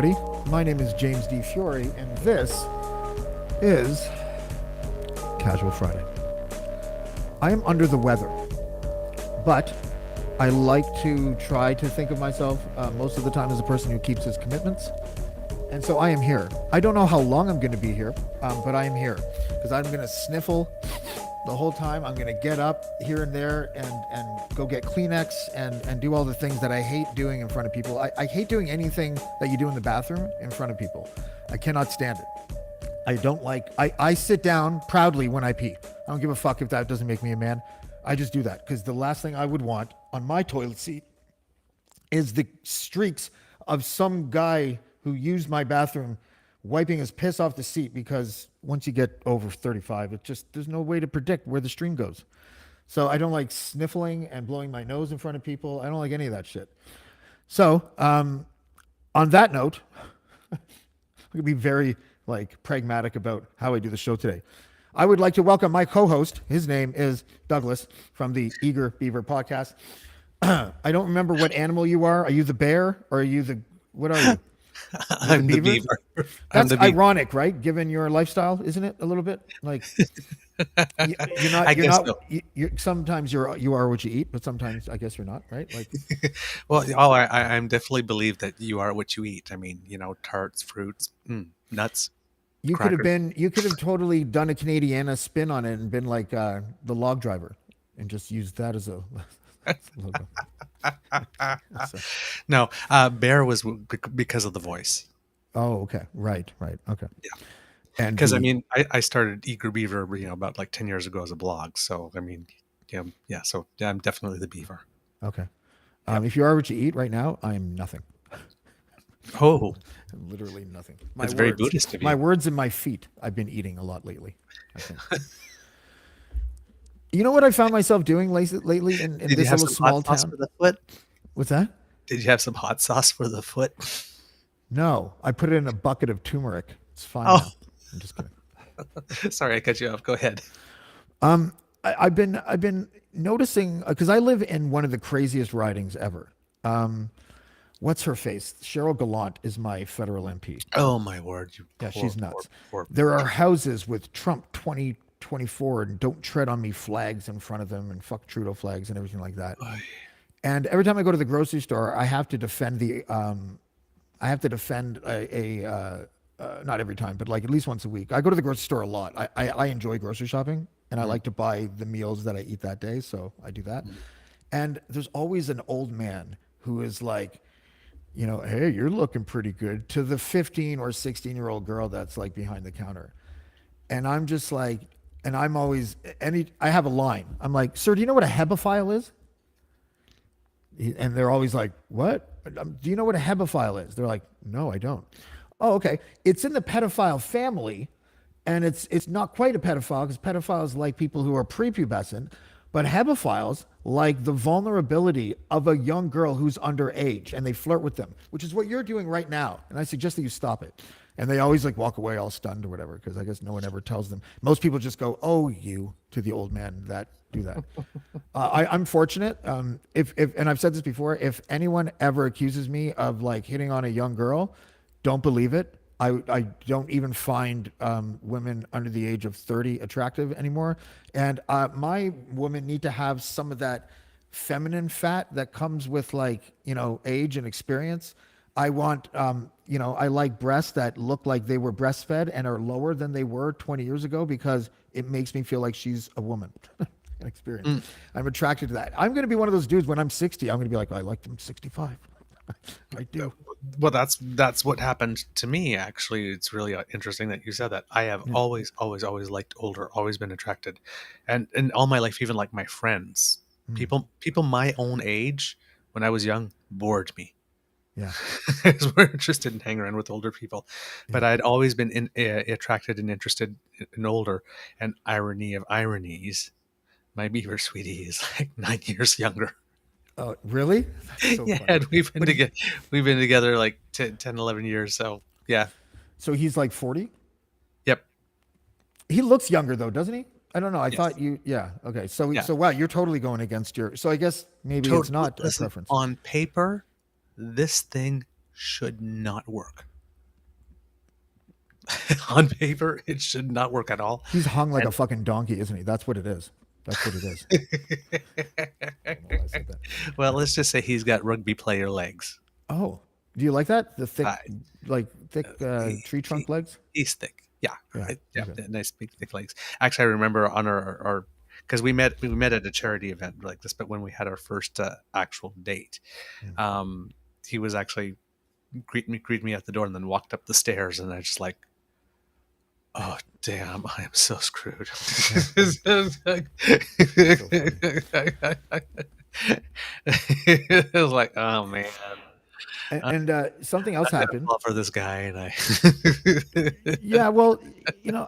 everybody. My name is James D. Fiore, and this is Casual Friday. I am under the weather, but I like to try to think of myself most of the time as a person who keeps his commitments. And so I am here. I don't know how long I'm going to be here, but I am here because I'm going to sniffle the whole time. I'm going to get up here and there and go get Kleenex and do all the things that I hate doing in front of people. I hate doing anything that you do in the bathroom in front of people. I cannot stand it. I don't like, I sit down proudly when I pee. I don't give a fuck if that doesn't make me a man. I just do that because the last thing I would want on my toilet seat is the streaks of some guy who used my bathroom wiping his piss off the seat, because once you get over 35, it just, there's no way to predict where the stream goes. So I don't like sniffling and blowing my nose in front of people. I don't like any of that shit. So on that note, I'm gonna be very pragmatic about how I do the show today. I would like to welcome my co-host. His name is Douglas from the Eager Beaver podcast. I don't remember what animal you are. Are you the bear or are you the, what are you? I'm the beaver. That's ironic, right? Given your lifestyle, isn't it? A little bit like you're not. You're not. So. Sometimes you are what you eat, but sometimes I guess you're not, right? Like, well, I'm definitely believe that you are what you eat. I mean, tarts, fruits, nuts. You crackers. could have been. You could have totally done a Canadiana spin on it and been like the log driver, and just used that as a logo. No, bear was because of the voice. Oh, okay. Right. Okay. Yeah. And because I started Eager Beaver, about 10 years ago as a blog. So, yeah. So I'm definitely the beaver. Okay. If you are what you eat right now, I'm nothing. Oh, literally nothing. It's very Buddhist of you. My words and my feet. I've been eating a lot lately, I think. You know what I found myself doing lately in this little small town? For the foot? What's that? Did you have some hot sauce for the foot? No, I put it in a bucket of turmeric. It's fine. Oh. Now. I'm just kidding. Sorry, I cut you off. Go ahead. I've been noticing because I live in one of the craziest ridings ever. What's her face? Cheryl Gallant is my federal MP. Oh my word! She's nuts. There are houses with Trump 2024 and "Don't tread on me" flags in front of them, and "fuck Trudeau" flags and everything like that. And every time I go to the grocery store, I have to defend not every time, but at least once a week. I go to the grocery store a lot. I enjoy grocery shopping, and I like to buy the meals that I eat that day, so I do that. And there's always an old man who is like, hey, you're looking pretty good, to the 15 or 16-year-old girl that's behind the counter. And I'm just like, and I'm always, I have a line. I'm like, sir, do you know what a hebephile is? And they're always like, what? Do you know what a hebephile is? They're like, no, I don't. Oh, okay. It's in the pedophile family, and it's not quite a pedophile, because pedophiles like people who are prepubescent, but hebephiles like the vulnerability of a young girl who's underage, and they flirt with them, which is what you're doing right now. And I suggest that you stop it. And they always walk away all stunned or whatever, because I guess no one ever tells them. Most people just go, oh, you, to the old man that do that. I'm fortunate. If and I've said this before, if anyone ever accuses me of hitting on a young girl, don't believe it. I don't even find women under the age of 30 attractive anymore. And my women need to have some of that feminine fat that comes with age and experience. I want, I like breasts that look like they were breastfed and are lower than they were 20 years ago, because it makes me feel like she's a woman. An experience. I'm attracted to that. I'm going to be one of those dudes when I'm 60. I'm going to be like, I like them 65. I do. Well, that's what happened to me. Actually, it's really interesting that you said that. I have always liked older, always been attracted, and all my life, even my friends, people my own age when I was young bored me. Yeah, because we're interested in hanging around with older people, but I'd always been attracted and interested in older. And irony of ironies, my beaver sweetie is 9 years younger. Oh, really? That's so funny. We've been together 10, 11 years. So yeah. So he's 40? Yep. He looks younger though, doesn't he? I don't know. I thought you, okay. So wow, you're totally going against so I guess maybe it's not a preference. On paper, this thing should not work. On paper, it should not work at all. He's hung like a And fucking donkey, isn't he? That's what it is. That's what it is. I don't know why I said that. well, let's just say he's got rugby player legs. Oh, do you like that? The thick, Uh, like thick he, tree trunk he, legs? he's thick. Yeah, Yeah. yeah, Okay. nice big thick legs. Actually, I remember on our because we met at a charity event like this, but when we had our first actual date, Mm. um, he was actually greet me at the door and then walked up the stairs, and I just like, oh damn, I am so screwed. Yeah. So funny. It was like, oh man, And something I else gotta happened. fall for this guy, and I. Yeah, well,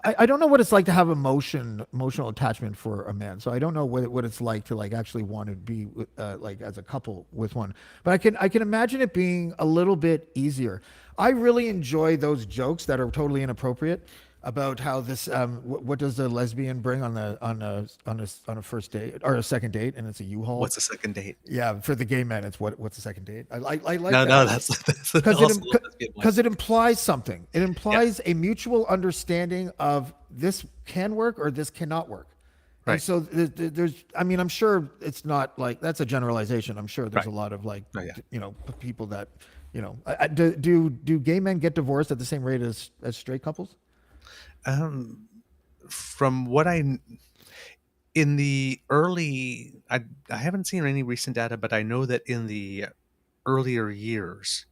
I don't know what it's like to have emotional attachment for a man. So I don't know what it's like to like actually want to be like as a couple with one. But I can imagine it being a little bit easier. I really enjoy those jokes that are totally inappropriate about how this what does a lesbian bring on a first date or a second date, and it's a U-Haul. What's a second date? Yeah, for the gay men, it's what's a second date. I like No, that no, that's because also a lesbian one. it implies something. It Yeah, implies a mutual understanding of this can work or this cannot work. And right, so there's, I mean, I'm sure it's not like that's a generalization. I'm sure there's right. a lot of like, Oh, yeah. people that, do gay men get divorced at the same rate as straight couples? Um, from what in the early, I haven't seen any recent data, but I know that in the earlier years,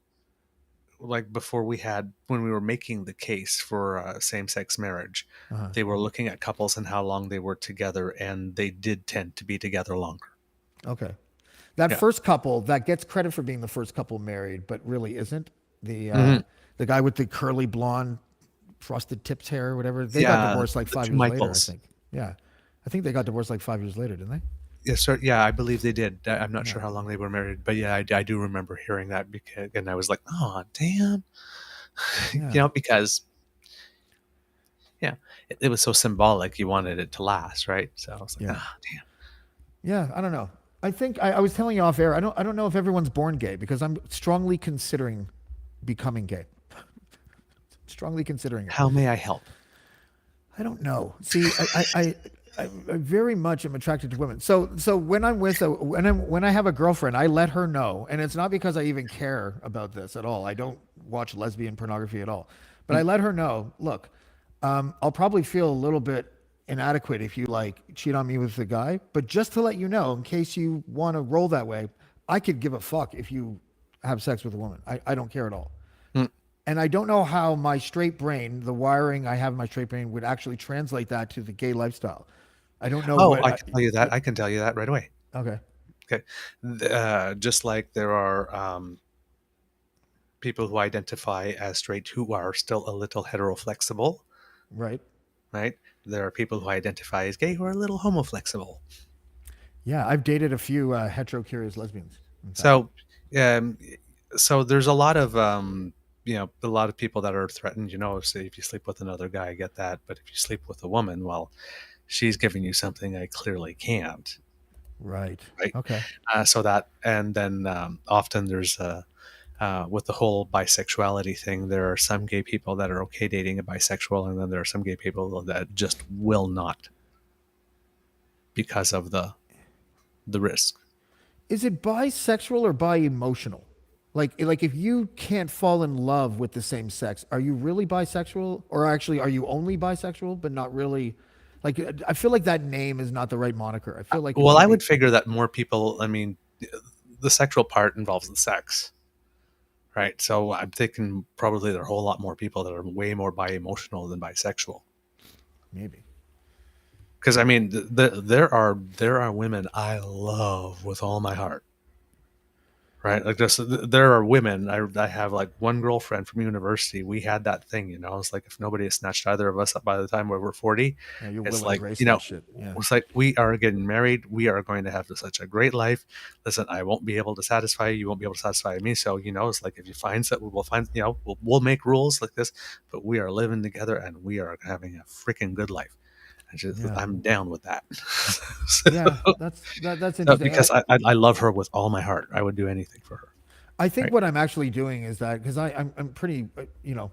like before when we were making the case for same-sex marriage, Uh-huh. they were looking at couples and how long they were together, and they did tend to be together longer. Okay. That Yeah. first couple that gets credit for being the first couple married, but really isn't the uh, Hmm. the guy with the curly blonde frosted tips hair or whatever. They got Yeah, divorced like the five two years later, I Michaels. think. Yeah, I think they got divorced like 5 years later, didn't they? Yes, sir. Yeah, I believe they did. I'm not Yeah, sure how long they were married, but yeah, I do remember hearing that because, and I was like, oh, damn. yeah, Because yeah, it was so symbolic. You wanted it to last, right? So I was like, yeah, ah, damn. yeah. I don't know. I think I was telling you off air. I don't know if everyone's born gay because I'm strongly considering becoming gay. Strongly considering it. How may I help? I don't know. See, I very much am attracted to women. So when I'm with when I have a girlfriend, I let her know, and it's not because I even care about this at all. I don't watch lesbian pornography at all, but I Mm. let her know. Look, I'll probably feel a little bit inadequate if you like cheat on me with the guy, but just to let you know, in case you want to roll that way, I could give a fuck if you have sex with a woman. I don't care at all. Mm. And I don't know how my straight brain, the wiring I have in my straight brain, would actually translate that to the gay lifestyle. I don't know Oh, what. I can tell you that. I can tell you that right away. Okay, Okay. Just like there are people who identify as straight who are still a little heteroflexible, right. right? There are people who identify as gay who are a little homoflexible. Yeah, I've dated a few hetero curious lesbians. In fact, So, um, so there's a lot of a lot of people that are threatened. Say if you sleep with another guy, I get that, but if you sleep with a woman, well, she's giving you something I clearly can't, right. right? Okay. So that, and then often there's with the whole bisexuality thing, there are some gay people that are okay dating a bisexual, and then there are some gay people that just will not because of the risk. Is it bisexual or bi emotional? Like if you can't fall in love with the same sex, are you really bisexual, or actually are you only bisexual but not really? Like I feel like that name is not the right moniker. I feel like it Well, should I be. would figure that more people. I mean, the sexual part involves the sex, right? So I'm thinking probably there are a whole lot more people that are way more bi-emotional than bisexual. Maybe. Because I mean, there are women I love with all my heart, right? Like just there are women. I have like one girlfriend from university. We had that thing, It's like if nobody has snatched either of us up by the time we were 40, Yeah, you're it's Will and like Grace that shit. Yeah. it's like we are getting married. We are going to have such a great life. Listen, I won't be able to satisfy you. You won't be able to satisfy me. So it's like if you find that, we'll find. We'll make rules like this, but we are living together and we are having a freaking good life. Yeah. I'm down with that. Yeah. That's interesting. Because I love her with all my heart. I would do anything for her. I think right? what I'm actually doing is that because I'm pretty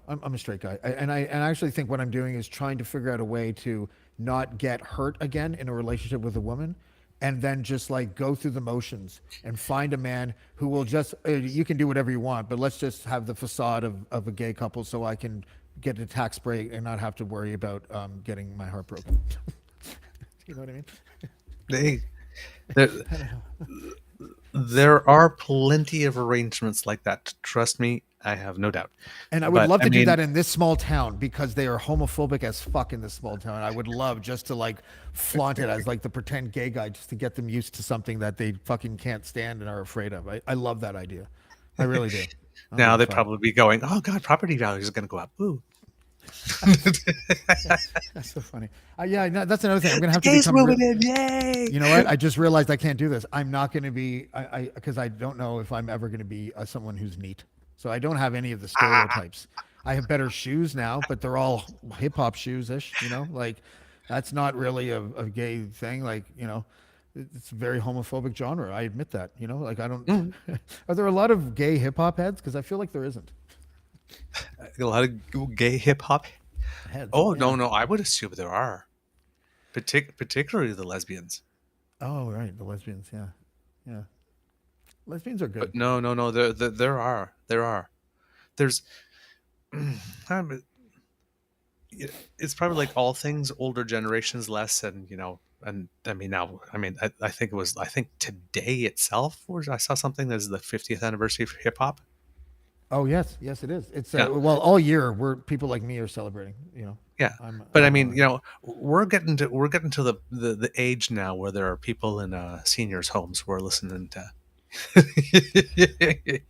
I'm a straight guy and I actually think what I'm doing is trying to figure out a way to not get hurt again in a relationship with a woman, and then just like go through the motions and find a man who will just you can do whatever you want, but let's just have the facade of a gay couple so I can get a tax break and not have to worry about getting my heart broken. You know what I mean? They, there, there are plenty of arrangements like that. Trust me, I have no doubt. And I would But love I to do mean, that in this small town because they are homophobic as fuck in this small town. I would love just to like flaunt it as like the pretend gay guy just to get them used to something that they fucking can't stand and are afraid of. I love that idea. I really do. I don't give now a they'd fuck. probably be going, "Oh God, property values are going to go up." Ooh, That's so funny. Yeah, no, that's another thing. I'm gonna have to gays become moving real. in, yay! You know what? I just realized I can't do this. I'm not going to be, because I don't know if I'm ever going to be someone who's neat. So I don't have any of the stereotypes. I have better shoes now, but they're all hip hop shoes ish, like that's not really a gay thing. Like, it's a very homophobic genre. I admit that, like I don't, Mm. are there a lot of gay hip hop heads? Because I feel like there isn't A lot of gay hip hop. heads. Oh no, Yeah. no, I would assume there are, particularly the lesbians. Oh, right. The lesbians. Yeah. Yeah. Lesbians are good. But no, no, no, there are. There's, I'm- it's probably like all things, older generations less, and and I mean now, I mean, I think it was, I think today itself, or I saw something that's the 50th anniversary of hip hop. Oh yes, yes it is. It's Yeah, well all year we're people like me are celebrating. yeah. But I I'm mean, we're getting to the age now where there are people in seniors' homes who are listening to,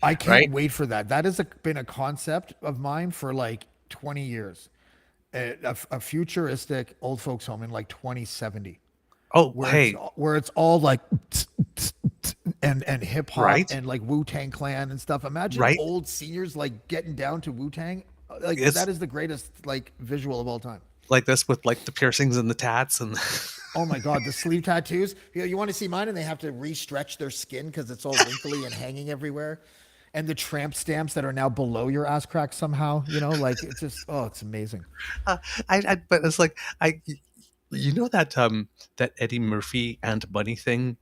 I can't right? wait for that. That has been a concept of mine for like 20 years. A futuristic old folks home in like 2070 Oh, where it's hey, where it's all like and hip hop right, and like Wu-Tang Clan and stuff. Imagine right. old seniors like getting down to Wu-Tang. Like It's that is the greatest like visual of all time. like this with like the piercings and the tats and Oh my God, the sleeve tattoos. You want to see mine, and they have to re-stretch their skin because it's all wrinkly and hanging everywhere. And the tramp stamps that are now below your ass crack somehow. Like it's just it's amazing. uh, but it's like that Eddie Murphy Aunt Bunny thing,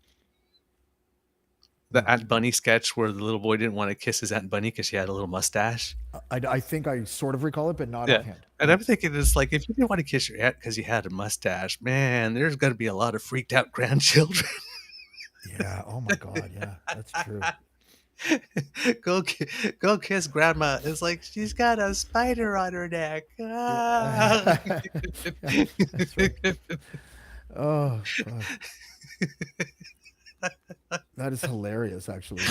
the Aunt Bunny sketch where the little boy didn't want to kiss his Aunt Bunny because she had a little mustache. I think I sort of recall it, but not Yeah. offhand. And Yeah. I'm thinking it's like if you didn't want to kiss your aunt because you had a mustache, man, there's going to be a lot of freaked out grandchildren. Yeah. Oh my God. Yeah, that's true. Go kiss grandma. It's like she's got a spider on her neck. Ah. Yeah. That's right. Oh fuck. That is hilarious. Actually,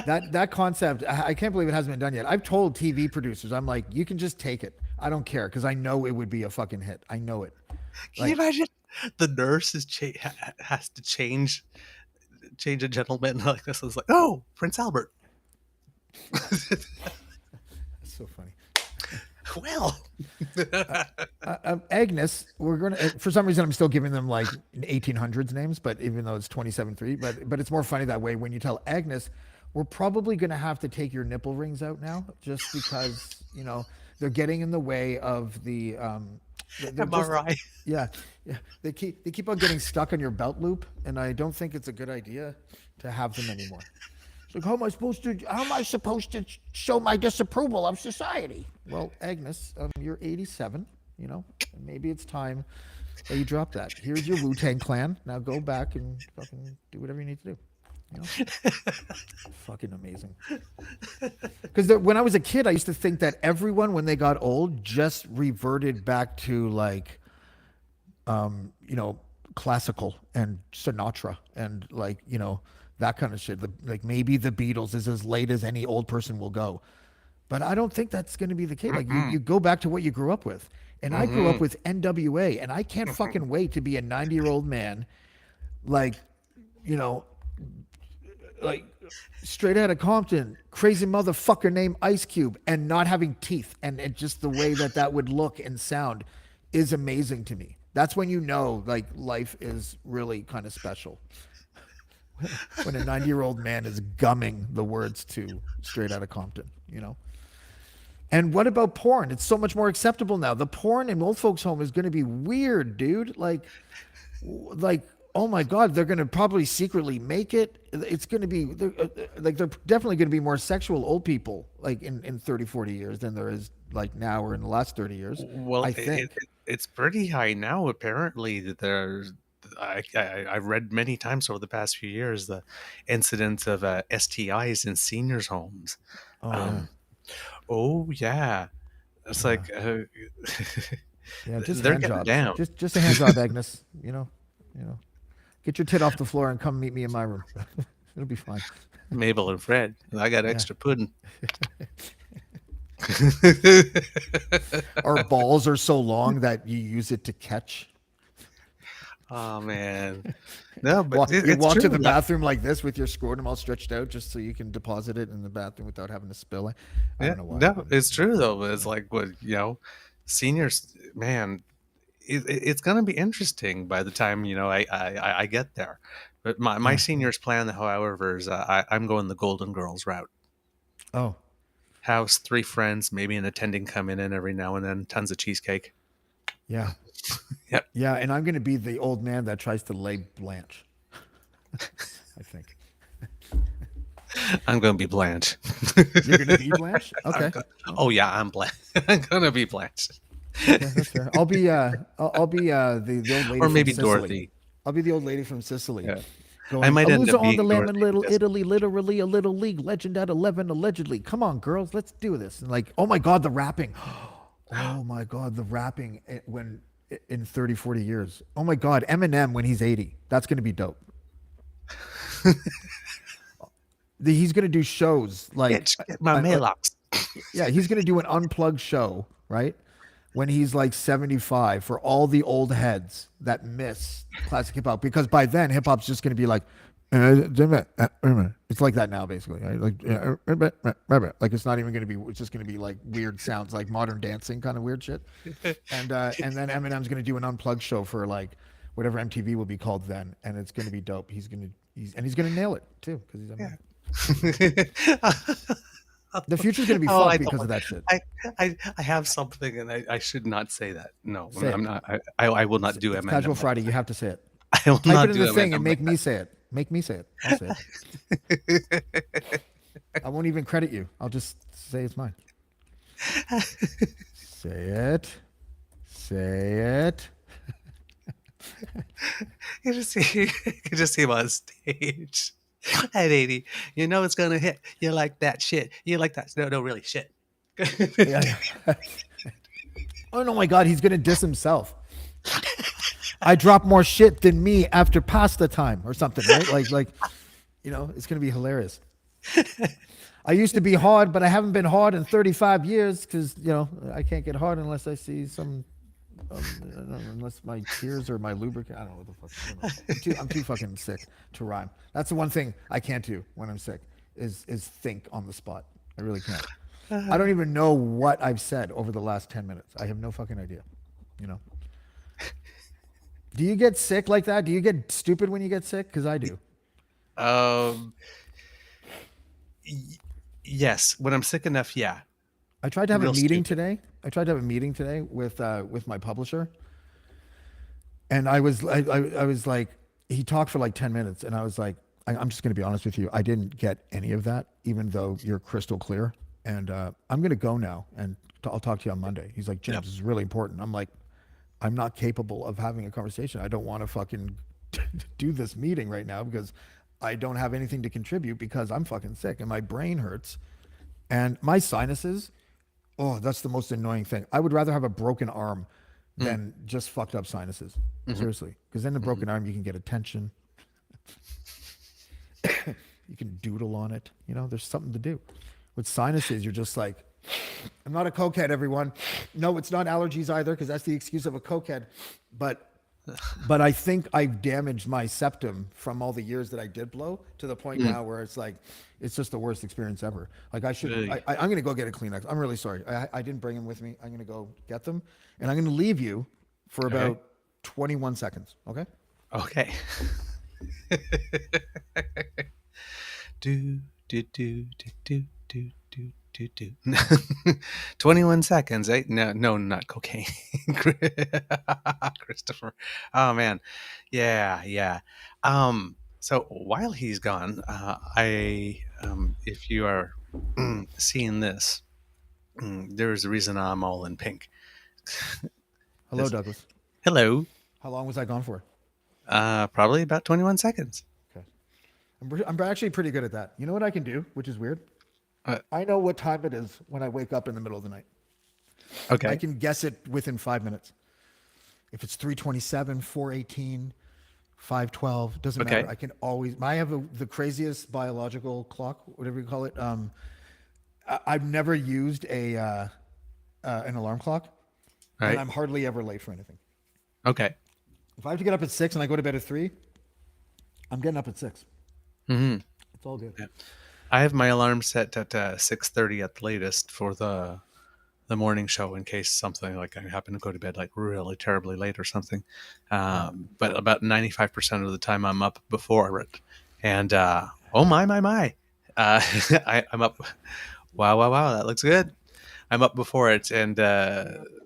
that concept. I can't believe it hasn't been done yet. I've told TV producers, I'm like, you can just take it. I don't care because I know it would be a fucking hit. I know it. Can you Like, imagine the nurse has to change a gentleman like this? It's like, oh, Prince Albert. that's so funny. Well, Agnes, we're gonna. For some reason, I'm still giving them like 1800s names, but even though it's 27-3, but it's more funny that way when you tell Agnes, we're probably gonna have to take your nipple rings out now, just because they're getting in the way of the they're just MRI. yeah, yeah. They keep on getting stuck on your belt loop, and I don't think it's a good idea to have them anymore. It's like, how am I supposed to show my disapproval of society? Well, Agnes, you're 87, and maybe it's time that you drop that. Here's your Wu-Tang Clan. Now go back and fucking do whatever you need to do. You know, fucking amazing. Because when I was a kid, I used to think that everyone, when they got old, just reverted back to like, classical and Sinatra and like, that kind of shit. Like maybe the Beatles is as late as any old person will go. But I don't think that's going to be the case. Like you go back to what you grew up with. And I grew up with NWA, and I can't fucking wait to be a 90-year-old man, like, you know, like straight out of Compton, crazy motherfucker named Ice Cube, and not having teeth, and just the way that would look and sound is amazing to me. That's when like life is really kind of special. when a 90-year-old man is gumming the words to Straight Outta Compton, you know? And what about porn? It's so much more acceptable now. The porn in old folks' home is going to be weird, dude. Like, oh my God, they're going to probably secretly make it. It's going to be like they're definitely going to be more sexual old people like in 30, 40 years than there is like now or in the last 30 years. Well, I think. it's pretty high now. Apparently, that I've read many times over the past few years the incidence of STIs in seniors' homes. Oh yeah, Um, oh yeah, it's yeah, like yeah. Just they're hand getting jobs. down. Just a hand job, Agnes. You know. Get your tit off the floor and come meet me in my room. It'll be fine. Mabel and Fred, I got Yeah. extra pudding. Our balls are so long that you use it to catch. Oh man, no, but Walk, you it's walk to true. the bathroom like this with your scrotum all stretched out just so you can deposit it in the bathroom without having to spill it. I Yeah, don't know why, no, but it's yeah. true though. It's like what seniors, man. It's going to be interesting by the time I get there. But my Yeah. seniors plan, however, is I'm going the Golden Girls route. Oh, House, three friends, maybe an attending coming in every now and then, tons of cheesecake. yeah. Yep, Yeah. And I'm going to be the old man that tries to lay Blanche, I think. I'm going to be Blanche. You're going to be Blanche? I'm Okay. go- Oh, oh yeah, I'm Blanche. I'm going to be Blanche, okay. That's fair. I'll be the old lady or from maybe Sicily. Dorothy. I'll be the old lady from Sicily Yeah, I going, might end Alusa up on the being lamb in Dorothy Little because Italy, literally a little league, legend at 11, allegedly. Come on, girls, let's do this. And like, oh my God, the rapping. Oh my God, the rapping when in 30, 40 years. Oh my God, Eminem when he's 80. That's going to be dope. He's going to do shows like, get my mailbox. yeah, he's going to do an unplugged show, right? When he's like 75 for all the old heads that miss classic hip hop. Because by then, hip hop's just going to be like, it's like that now, basically. Right? Like it's not even going to be, it's just going to be like weird sounds, like modern dancing kind of weird shit. And then Eminem's going to do an unplugged show for like whatever MTV will be called then. And it's going to be dope. He's going to nail it too because he's Eminem. The future's going to be Oh, fucked I don't because of want. that shit. I have something, and I should not say that. No, Say I'm it. not. I will not do It's Casual Eminem. Friday. You have to say it. I will Type it not in do the thing and Eminem. make me say it. Make me say it. I'll say it. I won't even credit you. I'll just say it's mine. Say it. Say it. You can just see him on stage at 80. You know it's gonna hit. You like that shit. You like that. No, really shit. Yeah. Oh no, my God, he's gonna diss himself. I drop more shit than me after pasta time or something, right? It's gonna be hilarious. I used to be hard, but I haven't been hard in 35 years because I can't get hard unless I see some, unless my tears or my lubricant. I don't know what the fuck. I don't know. I'm too fucking sick to rhyme. That's the one thing I can't do when I'm sick is think on the spot. I really can't. I don't even know what I've said over the last 10 minutes. I have no fucking idea. You know. Do you get sick like that? Do you get stupid when you get sick? Because I do. Um. Yes, when I'm sick enough, yeah. I tried to have a Real meeting stupid. today. I tried to have a meeting today with my publisher, and I was like, he talked for like 10 minutes, and I was like, I'm just going to be honest with you. I didn't get any of that, even though you're crystal clear. And I'm going to go now, and I'll talk to you on Monday. He's like, James, Yep. this is really important. I'm like, I'm not capable of having a conversation. I don't want to fucking do this meeting right now because I don't have anything to contribute because I'm fucking sick and my brain hurts and my sinuses. Oh, that's the most annoying thing. I would rather have a broken arm Mm. than just fucked up sinuses. Mhm. Seriously, because then the Mhm. broken arm you can get attention. You can doodle on it. There's something to do. With sinuses, you're just like, I'm not a cokehead, everyone. No, it's not allergies either, because that's the excuse of a cokehead. But I think I've damaged my septum from all the years that I did blow to the point Mm. now where it's like, it's just the worst experience ever. Like I should, Ugh. I'm going to go get a Kleenex. I'm really sorry. I didn't bring them with me. I'm going to go get them and I'm going to leave you for Okay. about 21 seconds. Okay. Okay. do do do do do do do do do. 21 seconds, eh? No, no, not cocaine. Christopher. Oh man. Yeah, yeah. So while he's gone, I if you are seeing this, there's a reason I'm all in pink. Hello, This Douglas. hello. How long was I gone for? Probably about 21 seconds. Okay. I'm actually pretty good at that. You know what I can do, which is weird? Uh, I know what time it is when I wake up in the middle of the night. I okay. can guess it within 5 minutes. If it's 3:27, 4:18, 5:12, doesn't matter. Okay. I can always. I have the craziest biological clock, whatever you call it. I've never used an alarm clock, All and right. I'm hardly ever late for anything. Okay. If I have to get up at 6 and I go to bed at 3, I'm getting up at 6. Mm-hmm. It's all good. Yeah. I have my alarm set at 6:30 at the latest for the morning show in case something like I happen to go to bed like really terribly late or something. Yeah. But about 95% of the time I'm up before it. And oh my. I'm up. Wow. That looks good. I'm up before it. And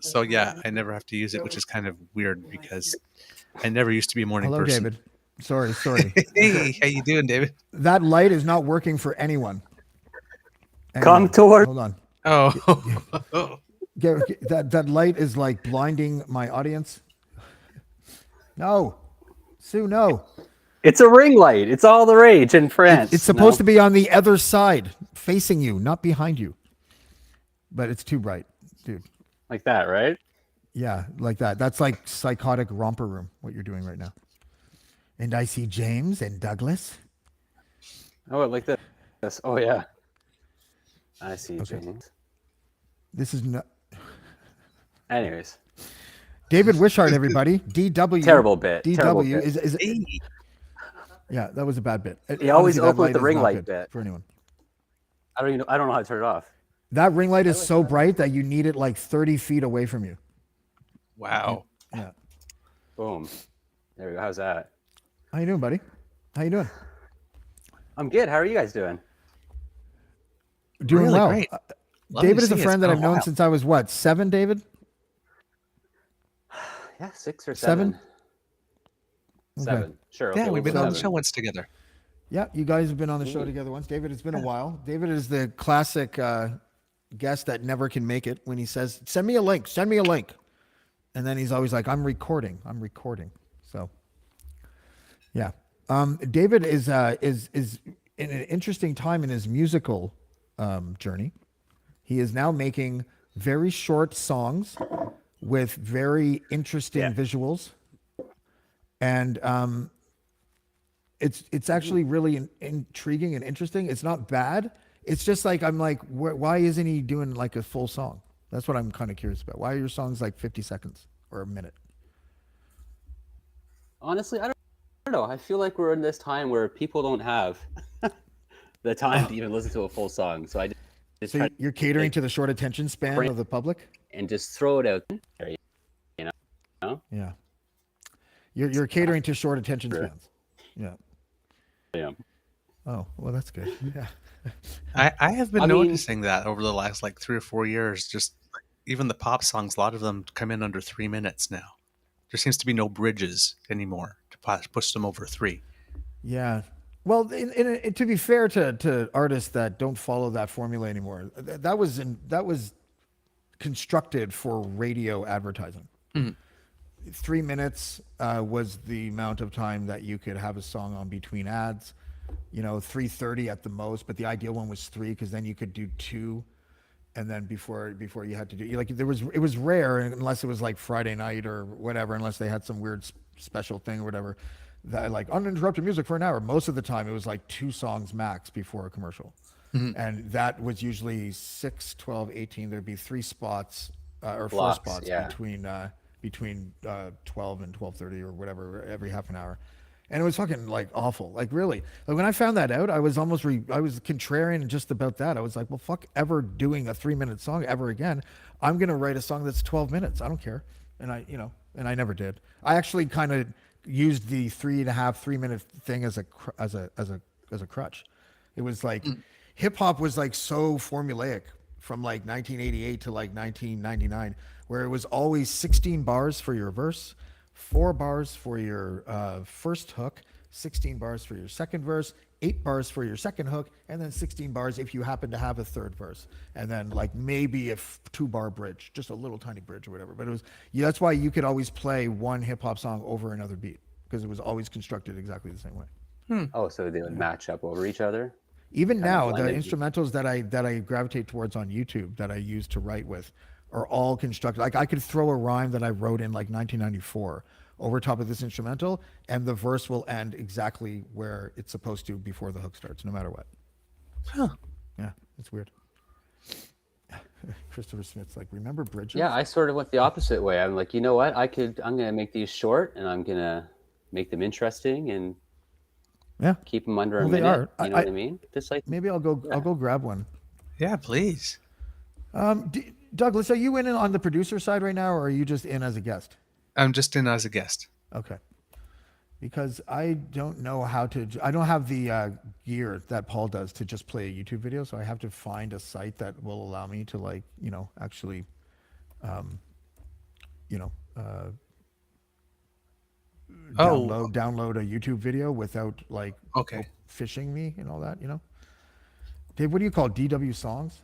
so, yeah, I never have to use it, which is kind of weird because I never used to be a morning Hello, person. David. Sorry. Hey, how you doing, David? That light is not working for anyone. Come toward. Hold on. Oh. That light is like blinding my audience. No, Sue, no. It's a ring light. It's all the rage in France. It's supposed to be on the other side, facing you, not behind you. But it's too bright, dude. like that, right? Yeah, like that. That's like psychotic romper room, what you're doing right now. And I see James and Douglas. Oh, like this. Oh yeah. I see, James. This is not Anyways, David Wishart, everybody. DW. Terrible bit. DW Terrible bit. is Hey. yeah, that was a bad bit. You always Honestly, that open with the is ring not light good bit. for anyone. I don't know how to turn it off. That ring light is so bright that you need it like 30 feet away from you. Wow. Yeah. Boom. There we go. How's that? How you doing, buddy? How you doing? I'm good. How are you guys doing? Doing Really well. great. Lovely David to is a see you. friend It's that been I've a known while. since I was what, 7, David? Yeah, 6 or 7? 7. 7. Sure. Yeah, Okay, we've we'll been go on the 7. show once together. Yeah, you guys have been on the show together once. David, it's been a while. David is the classic guest that never can make it when he says, send me a link. And then he's always like, I'm recording. So, yeah. David is in an interesting time in his musical journey. He is now making very short songs with very interesting visuals. And it's actually really intriguing and interesting. It's not bad. It's just like, I'm like, why isn't he doing like a full song? That's what I'm kind of curious about. Why are your songs like 50 seconds or a minute? Honestly, I don't know. I feel like we're in this time where people don't have the time to even listen to a full song. So I just So try you're catering to the short attention span of the public? and just throw it out there. You know? Yeah. You're catering to short attention spans. Yeah. Yeah. Oh, well, that's good. Yeah. I have been I mean- noticing that over the last like 3 or 4 years. Just like, even the pop songs, a lot of them come in under 3 minutes now. There seems to be no bridges anymore to push them over 3. Yeah. Well, to be fair to artists that don't follow that formula anymore, that was constructed for radio advertising. 3 minutes was the amount of time that you could have a song on between ads. 3:30 at the most, but the ideal one was 3 because then you could do 2, and then before you had to do like it was rare unless it was like Friday night or whatever, unless they had some weird special thing or whatever that like uninterrupted music for an hour. Most of the time it was like 2 songs max before a commercial, and that was usually 6, 12, 18. There'd be 3 spots or 4 Blocks, spots yeah. between 12 and 12:30 or whatever every half an hour. And it was fucking like awful. Like really. Like when I found that out, I was almost I was contrarian just about that. I was like, well, fuck ever doing a 3-minute song ever again. I'm going to write a song that's 12 minutes. I don't care. And I never did. I actually kind of used the 3.5 3 minute thing as a crutch. It was like hip hop was like so formulaic from like 1988 to like 1999, where it was always 16 bars for your verse, 4 bars for your first hook, 16 bars for your second verse, 8 bars for your second hook, and then 16 bars if you happen to have a third verse, and then like maybe a 2 bar bridge, just a little tiny bridge or whatever. But it was, yeah, that's why you could always play one hip hop song over another beat, because it was always constructed exactly the same way. Oh, so they would match up over each other. Even Kind of now, the blended. instrumentals that I gravitate towards on YouTube that I use to write with are all constructed. Like I could throw a rhyme that I wrote in like 1994 over top of this instrumental, and the verse will end exactly where it's supposed to before the hook starts, no matter what. Huh. Yeah, it's weird. Christopher Smith's like, remember bridges? Yeah, I sort of went the opposite way. I'm like, you know what? I'm gonna make these short, and I'm gonna make them interesting, and Yeah. keep them under a Well, they minute. are. You know what I mean? Just like Maybe I'll go grab one. Yeah, please. Douglas, are you in on the producer side right now, or are you just in as a guest? I'm just in as a guest. Okay. Because I don't know how to. I don't have the gear that Paul does to just play a YouTube video, so I have to find a site that will allow me to, like, actually, download a YouTube video without like Okay. phishing me and all that. Dave, what do you call DW songs?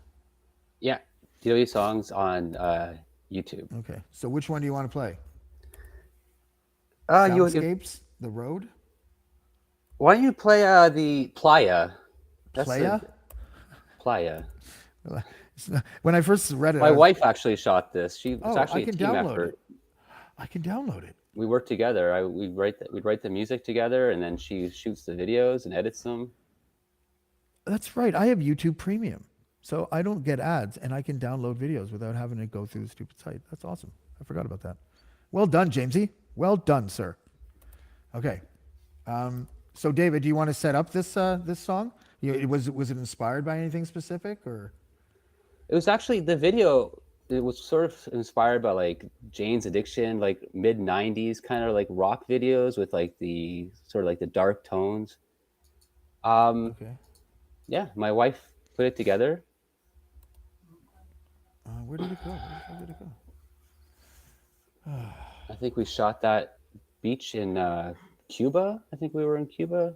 yeah, DW songs on YouTube. Okay, so which one do you want to play? You Soundscapes, The Road, why don't you play the Playa? Playa. Playa. When I first read it, My wife actually shot this. It's I actually a can team download effort. it. I can download it. We work together. We'd write the music together, and then she shoots the videos and edits them. That's right. I have YouTube Premium, so I don't get ads, and I can download videos without having to go through the stupid site. That's awesome. I forgot about that. Well done, Jamesy. Well done, sir. Okay. So, David, do you want to set up this song? Was it inspired by anything specific, or? It was actually the video. It was sort of inspired by like Jane's Addiction, like mid '90s kind of like rock videos with like the sort of like the dark tones. Okay. Yeah, my wife put it together. Where did it go? Where did it go? I think we shot that beach in Cuba. I think we were in Cuba.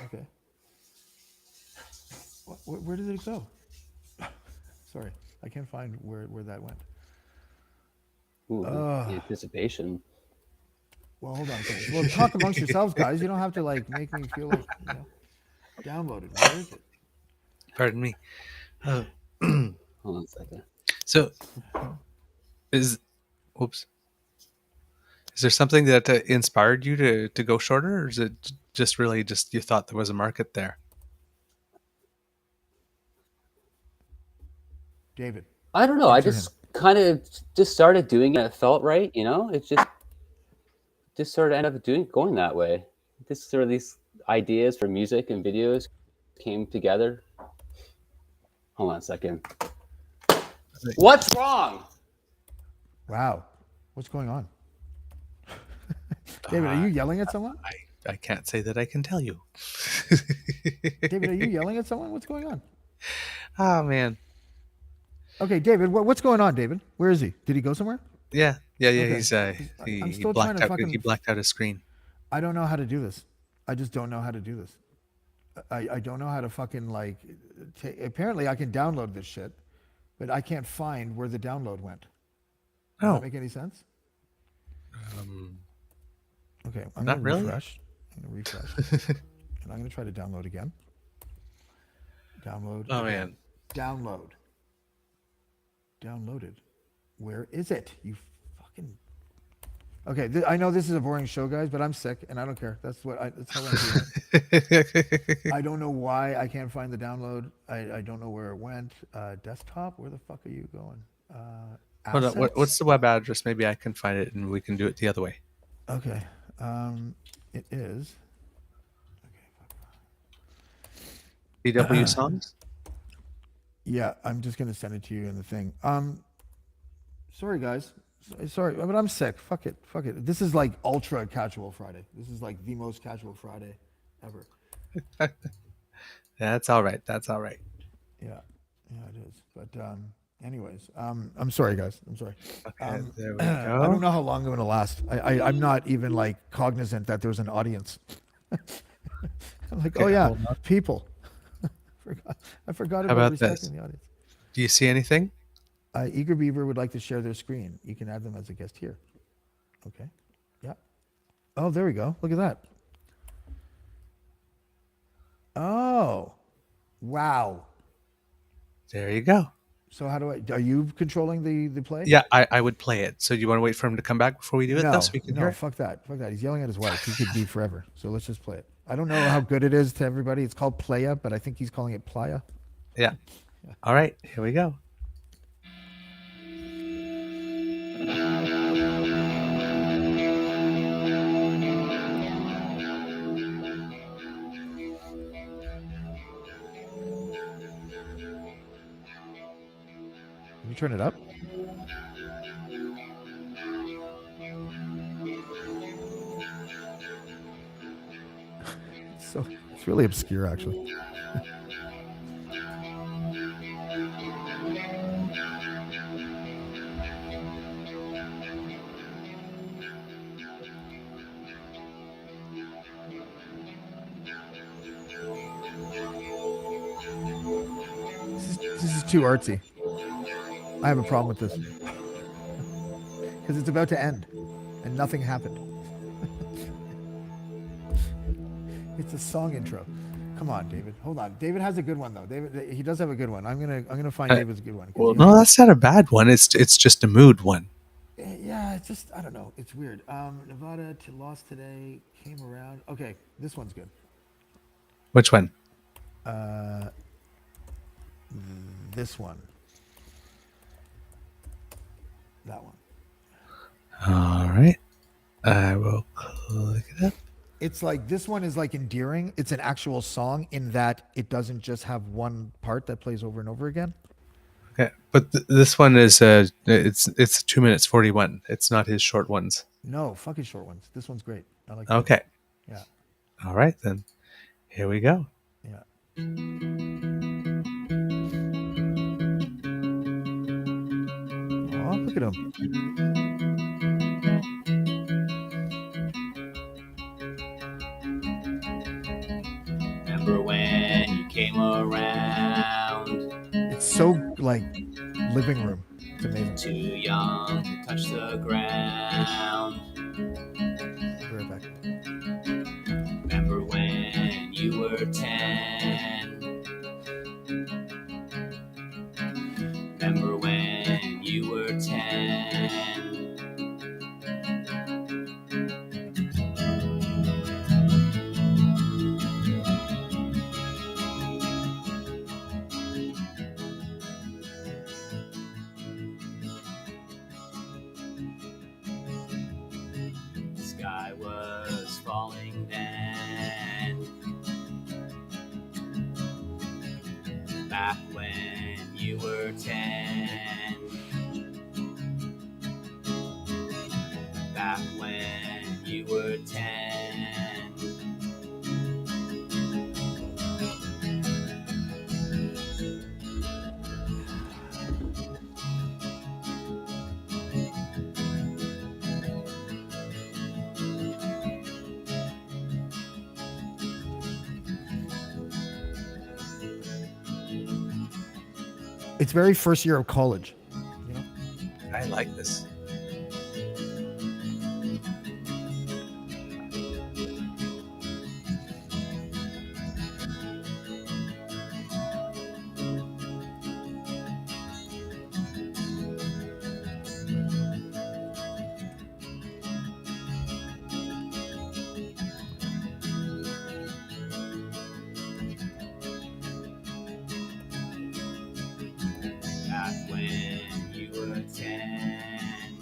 Okay. Where did it go? Sorry, I can't find where that went. Ooh, the anticipation. Well, hold on a second. Well, talk amongst yourselves, guys. You don't have to like make me feel like download it. Where is it? Pardon me. Hold on a second. So, is there something that inspired you to go shorter, or is it just really just you thought there was a market there? David. I don't know. I Answer just kind of just started doing it. It felt right, It just sort of ended up going that way. Just sort of these ideas for music and videos came together. Hold on a second. What's wrong? Wow. What's going on? David, are you yelling at someone? I can't say that I can tell you. David, are you yelling at someone? What's going on? Oh man. Okay, David, what's going on, David? Where is he? Did he go somewhere? Yeah. Okay. He's I'm he still blacked trying to out. fucking- He blacked out his screen. I don't know how to do this. I just don't know how to do this. I don't know how to fucking like. Apparently, I can download this shit, but I can't find where the download went. Does Oh. that make any sense? Okay, I'm Not gonna really. refresh. I'm gonna refresh, and I'm gonna try to download again. Download. Oh again. man. Downloaded. Where is it? You fucking. Okay, I know this is a boring show, guys, but I'm sick and I don't care. That's how I'm feeling. I don't know why I can't find the download. I don't know where it went. Desktop. Where the fuck are you going? Hold on. Assets? What's the web address? Maybe I can find it and we can do it the other way. Okay. It is. DW songs. Yeah, I'm just gonna send it to you in the thing. Sorry guys. Sorry, but I'm sick. Fuck it. Fuck it. This is like ultra casual Friday. This is like the most casual Friday ever. That's all right. That's all right. Yeah, yeah, it is. But anyways, I'm sorry, guys. I'm sorry. Okay, there we I don't go. know how long I'm gonna last. I'm not even like cognizant that there's an audience. I'm like, oh Okay, yeah, hold on. people. I forgot How about about this? respecting the audience. Do you see anything? Eager Beaver would like to share their screen. You can add them as a guest here. Okay. Yeah. Oh, there we go. Look at that. Oh, wow. There you go. So how do I? Are you controlling the play? Yeah, I would play it. So do you want to wait for him to come back before we do it, though, so we can hear No, it? fuck that. Fuck that. He's yelling at his wife. He could be forever. So let's just play it. I don't know how good it is to everybody. It's called Playa, but I think he's calling it Playa. Yeah. All right, here we go. Can you turn it up? So it's really obscure, actually. This is too artsy. I have a problem with this because it's about to end and nothing happened. It's a song intro. Come on, David. Hold on. David has a good one though. David, he does have a good one. I'm gonna find David's good one. 'Cause Well, you No, have- that's not a bad one. It's just a mood one. yeah, it's just I don't know. It's weird. Nevada to lost today came around. Okay, this one's good. Which one? This one. That one. All right. I will click it up. It's like this one is like endearing. It's an actual song in that it doesn't just have one part that plays over and over again. Okay, but this one is it's 2 minutes 41. It's not his short ones. No, fuck his short ones. This one's great. I like this. Okay. Yeah. All right then. Here we go. Yeah. Oh, look at him. remember when you came around, It's so like living room. It's amazing. too young to touch the ground. I'll be right back. Remember when you were 10. Remember when you were 10. The sky was falling then. Back when you were 10. Back when you were 10. It's very first year of college. You know? I like this. Back when you were 10.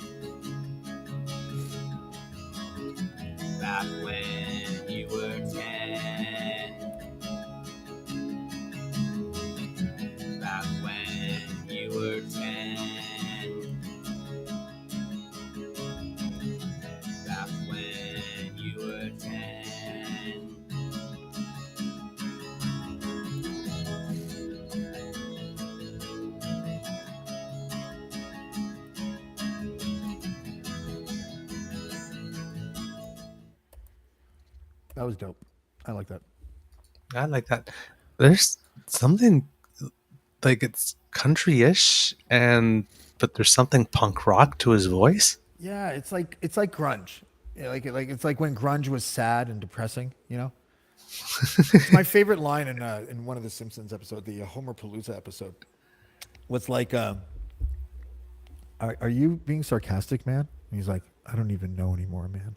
That was dope. I like that. I like that. There's something like it's country-ish, and but there's something punk rock to his voice. Yeah, it's like grunge. Yeah, like it's like when grunge was sad and depressing. You know, it's my favorite line in one of the Simpsons episode, the Homer Palooza episode. Was like, are you being sarcastic, man? And he's like, I don't even know anymore, man.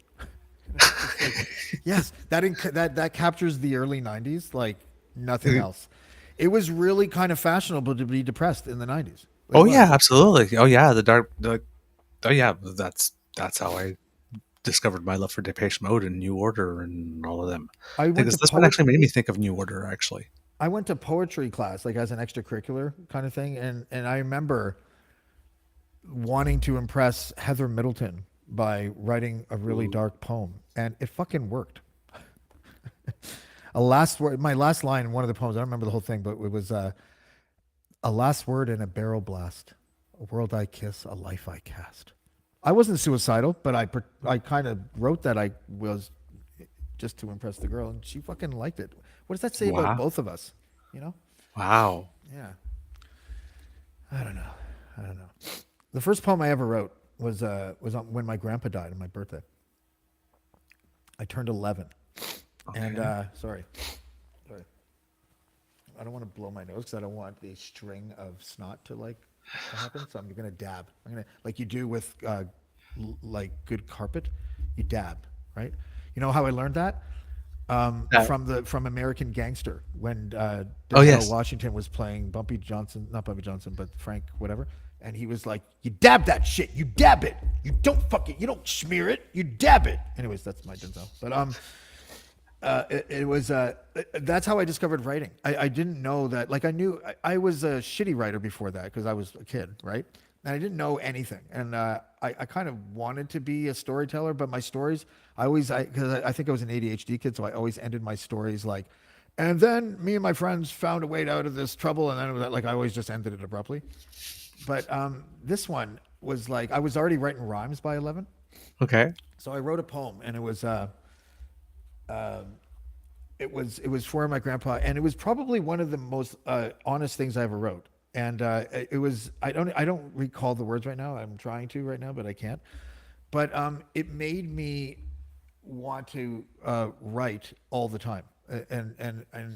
It's like, yes, that captures the early '90s like nothing else. It was really kind of fashionable to be depressed in the '90s. It Oh yeah, was. absolutely. Oh yeah, the dark. Oh yeah, that's how I discovered my love for Depeche Mode and New Order and all of them. I went Because to this one actually made me think of New Order. Actually, I went to poetry class like as an extracurricular kind of thing, and I remember wanting to impress Heather Middleton by writing a really Ooh. dark poem, and it fucking worked. A last word, my last line in one of the poems. I don't remember the whole thing, but it was a last word in a barrel blast, a world I kiss, a life I cast. I wasn't suicidal, but I kind of wrote that I was just to impress the girl, and she fucking liked it. What does that say about wow, both of us? You know? wow, Yeah. I don't know. I don't know. The first poem I ever wrote was on when my grandpa died on my birthday. I turned 11, and okay, sorry, I don't want to blow my nose because I don't want the string of snot to like to happen. So I'm gonna dab. I'm gonna like you do with like good carpet, you dab, right? You know how I learned that? uh, From American Gangster when oh Denzel yes, Washington was playing Bumpy Johnson, not Bumpy Johnson, but Frank whatever, and he was like, "You dab that shit, you dab it, you don't fuck it, you don't smear it, you dab it." Anyways, that's my Denzel. But it was that's how I discovered writing. I didn't know that. Like I knew I was a shitty writer before that because I was a kid, right? And I didn't know anything. And I kind of wanted to be a storyteller, but my stories, because I think I was an ADHD kid, so I always ended my stories like, and then me and my friends found a way out of this trouble, and then it was like I always just ended it abruptly. But this one was like I was already writing rhymes by 11, okay, so I wrote a poem, and it was for my grandpa, and it was probably one of the most honest things I ever wrote. And it was I don't recall the words right now. I'm trying to right now, but I can't. But it made me want to write all the time, and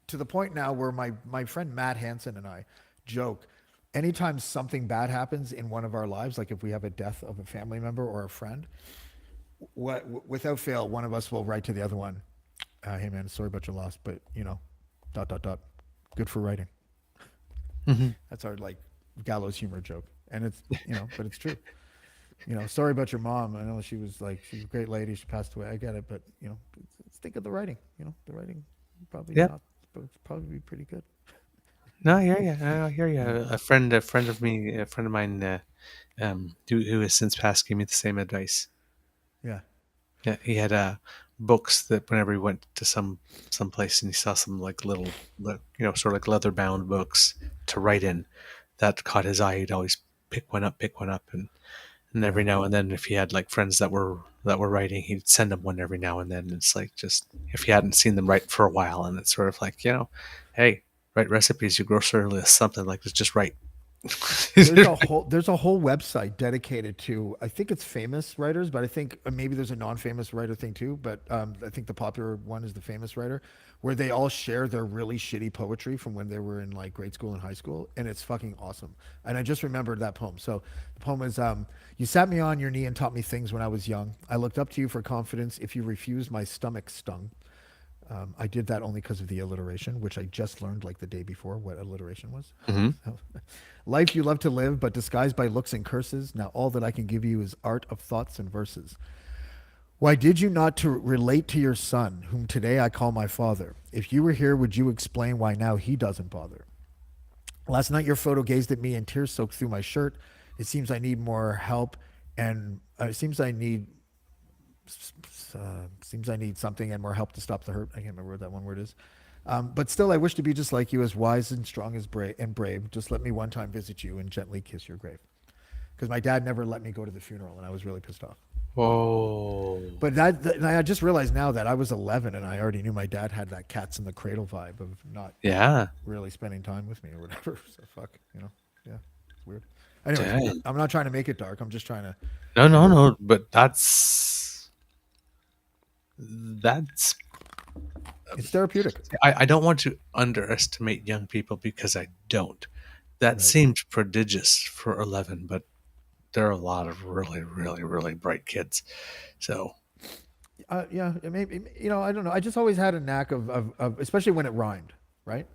to the point now where my friend Matt Hansen and I joke. Anytime something bad happens in one of our lives, like if we have a death of a family member or a friend, without fail, one of us will write to the other one, "Hey man, sorry about your loss, but you know, dot dot dot, good for writing." hmm That's our like gallows humor joke, and it's but it's true. Sorry about your mom. I know she's a great lady. She passed away. I get it, but let's think of the writing. The writing probably yep. not, but it's probably be pretty good. No, I hear you. I hear you. Yeah, A friend of me, a friend of mine, who has since passed, gave me the same advice. yeah, Yeah, he had books that whenever he went to some place and he saw some like little, sort of like leather bound books to write in, that caught his eye. He'd always pick one up, and yeah. every now and then, if he had like friends that were writing, he'd send them one every now and then. It's like just if he hadn't seen them write for a while, and it's sort of like hey, write recipes, your grocery list, something like this, just write. There's a whole website dedicated to I think it's famous writers, but I think maybe there's a non-famous writer thing too. But I think the popular one is the famous writer, where they all share their really shitty poetry from when they were in like grade school and high school, and it's fucking awesome. And I just remembered that poem. So the poem is you sat me on your knee and taught me things when I was young. I looked up to you for confidence. If you refused, my stomach stung. I did that only because of the alliteration, which I just learned like the day before what alliteration was. hmm So, life you love to live, but disguised by looks and curses. Now all that I can give you is art of thoughts and verses. Why did you not to relate to your son, whom today I call my father? If you were here, would you explain why now he doesn't bother? Last night your photo gazed at me and tears soaked through my shirt. It seems I need more help, and it seems I need something and more help to stop the hurt. I can't remember what that one word is. But still, I wish to be just like you, as wise and strong as brave. Just let me one time visit you and gently kiss your grave. Because my dad never let me go to the funeral, and I was really pissed off. Oh, But that I just realized now that I was 11 and I already knew my dad had that cats in the cradle vibe of not yeah. really spending time with me or whatever. So fuck, yeah, it's weird. Anyways, Dang. I'm not trying to make it dark. I'm just trying to. No, no, no. But that's. It's therapeutic, I don't want to underestimate young people because I don't. That right? seemed prodigious for 11, but there are a lot of really, really, really bright kids. So, Yeah, it maybe I don't know. I just always had a knack of especially when it rhymed, right?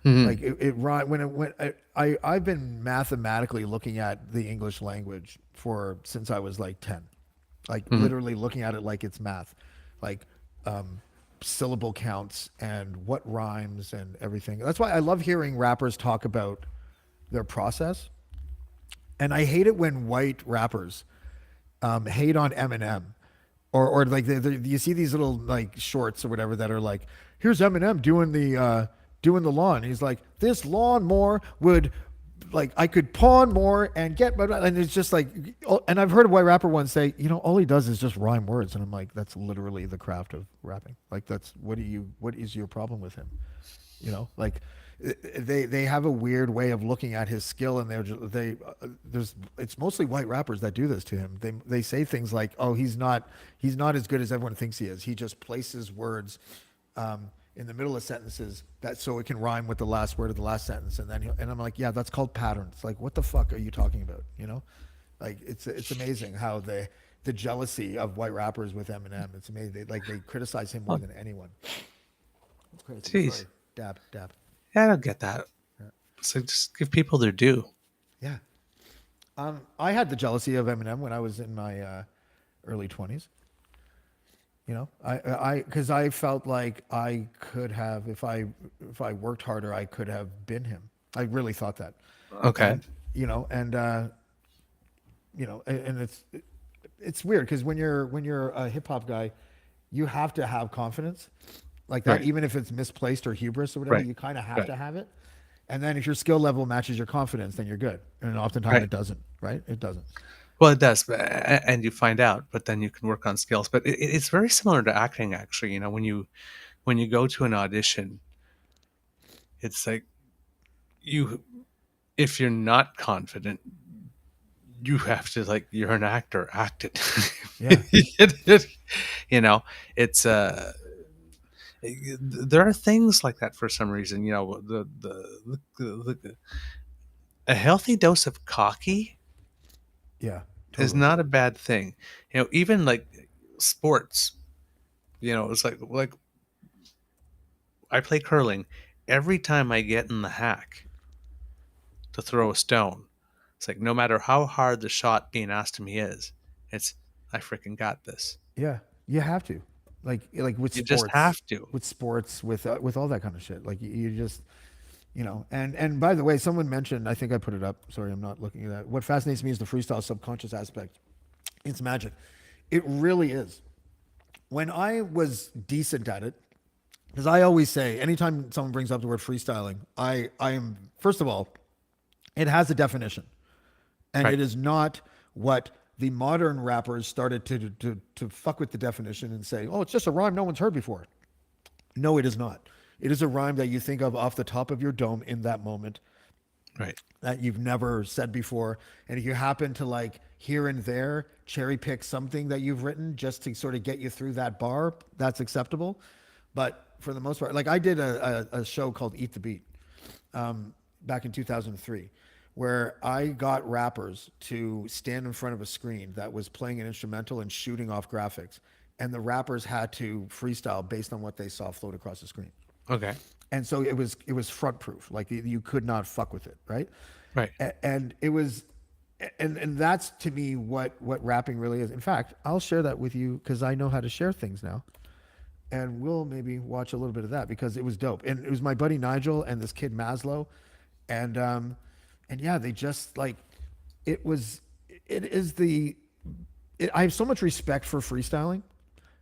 mhm, Like it rhymed when I've been mathematically looking at the English language for since I was like 10, like mhm. literally looking at it like it's math, like um, syllable counts and what rhymes and everything. That's why I love hearing rappers talk about their process, and I hate it when white rappers hate on Eminem, or like you see these little like shorts or whatever that are like, here's Eminem doing the lawn. And he's like, this lawnmower would like I could pawn more and get, and it's just like, and I've heard a white rapper once say, all he does is just rhyme words, and I'm like, that's literally the craft of rapping. Like that's what is your problem with him? Like they have a weird way of looking at his skill, and there's it's mostly white rappers that do this to him. They say things like, oh, he's not as good as everyone thinks he is. He just places words in the middle of sentences that so it can rhyme with the last word of the last sentence, and I'm like, yeah, that's called patterns. Like, what the fuck are you talking about? Like it's amazing how the jealousy of white rappers with Eminem. It's amazing. They criticize him more Oh, than anyone. It's crazy. jeez. Sorry, dab. Yeah, I don't get that. Yeah. So just give people their due. Yeah. I had the jealousy of Eminem when I was in my early 20s. Because I felt like I could have, if I worked harder, I could have been him. I really thought that, Okay. and and it's weird because when you're a hip hop guy, you have to have confidence like that, Right. even if it's misplaced or hubris or whatever. Right. You kind of have Right. to have it, and then if your skill level matches your confidence, then you're good. And oftentimes Right. it doesn't, right? It doesn't. Well, it does, and you find out, but then you can work on skills. But it's very similar to acting, actually. When you go to an audition, it's like you if you're not confident, you have to like you're an actor, act it. Yeah. you know, it's there are things like that for some reason. A healthy dose of cocky Yeah. is Totally. not a bad thing. Even like sports. It's like I play curling. Every time I get in the hack to throw a stone, it's like no matter how hard the shot being asked of me is, it's I freaking got this. Yeah, you have to, like You just have to. with sports, with all that kind of shit. Like you just, And by the way, someone mentioned, I think I put it up. Sorry, I'm not looking at that. What fascinates me is the freestyle subconscious aspect. It's magic. It really is. When I was decent at it, because I always say, anytime someone brings up the word freestyling, I am first of all, it has a definition. And Right. it is not what the modern rappers started to fuck with the definition and say, oh, it's just a rhyme no one's heard before. No, it is not. It is a rhyme that you think of off the top of your dome in that moment Right. that you've never said before. And if you happen to like here and there cherry pick something that you've written just to sort of get you through that bar, that's acceptable. But for the most part, like I did a show called Eat the Beat back in 2003, where I got rappers to stand in front of a screen that was playing an instrumental and shooting off graphics. And the rappers had to freestyle based on what they saw float across the screen. Okay. And so it was front proof. Like you could not fuck with it, right? Right. And it was, and that's to me what rapping really is. In fact, I'll share that with you because I know how to share things now, and we'll maybe watch a little bit of that because it was dope. And it was my buddy Nigel and this kid Maslow, and yeah, they just like it was. It is the. I have so much respect for freestyling,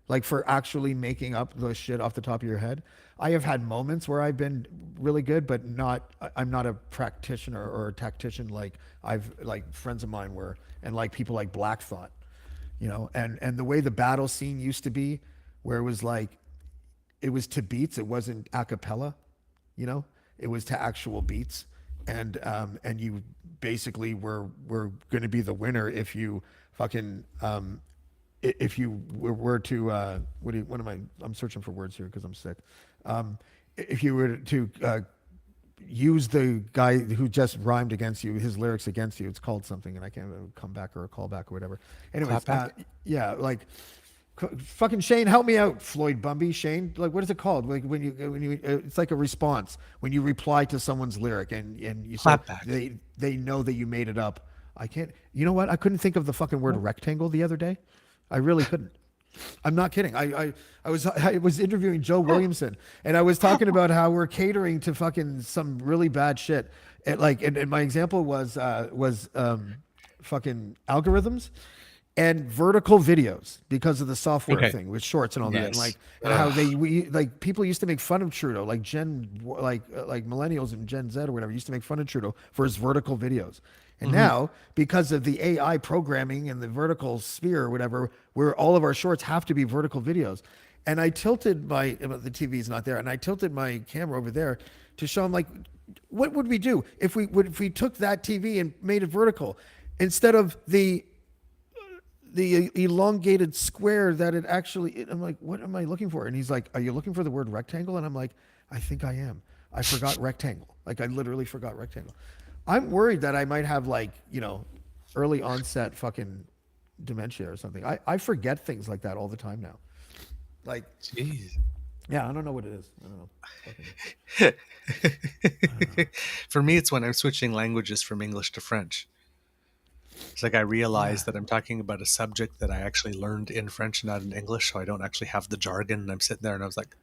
like for actually making up the shit off the top of your head. I have had moments where I've been really good, but I'm not a practitioner or a tactician like I've like friends of mine were, and like people like Black Thought, and the way the battle scene used to be, where it was like it was to beats, it wasn't a cappella, it was to actual beats, and you basically were going to be the winner if you fucking if you were to what am I? I'm searching for words here because I'm sick. If you were to use the guy who just rhymed against you, his lyrics against you, it's called something, and I can't remember, come back or a callback or whatever. Anyways, Clapback? yeah, like fucking Shane, help me out, Floyd Bumby. Shane, like, what is it called? Like when you, it's like a response when you reply to someone's lyric and you say Clapback. they know that you made it up. I can't. You know what? I couldn't think of the fucking word rectangle the other day. I really couldn't. I'm not kidding. I was interviewing Joe Williamson, and I was talking about how we're catering to fucking some really bad shit. And my example was fucking algorithms and vertical videos because of the software Okay. thing with shorts and all that, and Yes. how like people used to make fun of Trudeau, like like millennials and Gen Z or whatever used to make fun of Trudeau for his vertical videos. And now, because of the AI programming and the vertical sphere or whatever, where all of our shorts have to be vertical videos. And I tilted the TV's not there, and I tilted my camera over there to show him, like, what would we do if we took that TV and made it vertical instead of the elongated square that it actually. I'm like, what am I looking for? And he's like, are you looking for the word rectangle? And I'm like, I think I am. I forgot rectangle. Like, I literally forgot rectangle. I'm worried that I might have, like, early onset fucking dementia or something. I forget things like that all the time now. Like, Jeez. yeah, I don't know what it is. I don't know. For me, it's when I'm switching languages from English to French. It's like I realize that I'm talking about a subject that I actually learned in French, not in English, so I don't actually have the jargon. And I'm sitting there and I was like,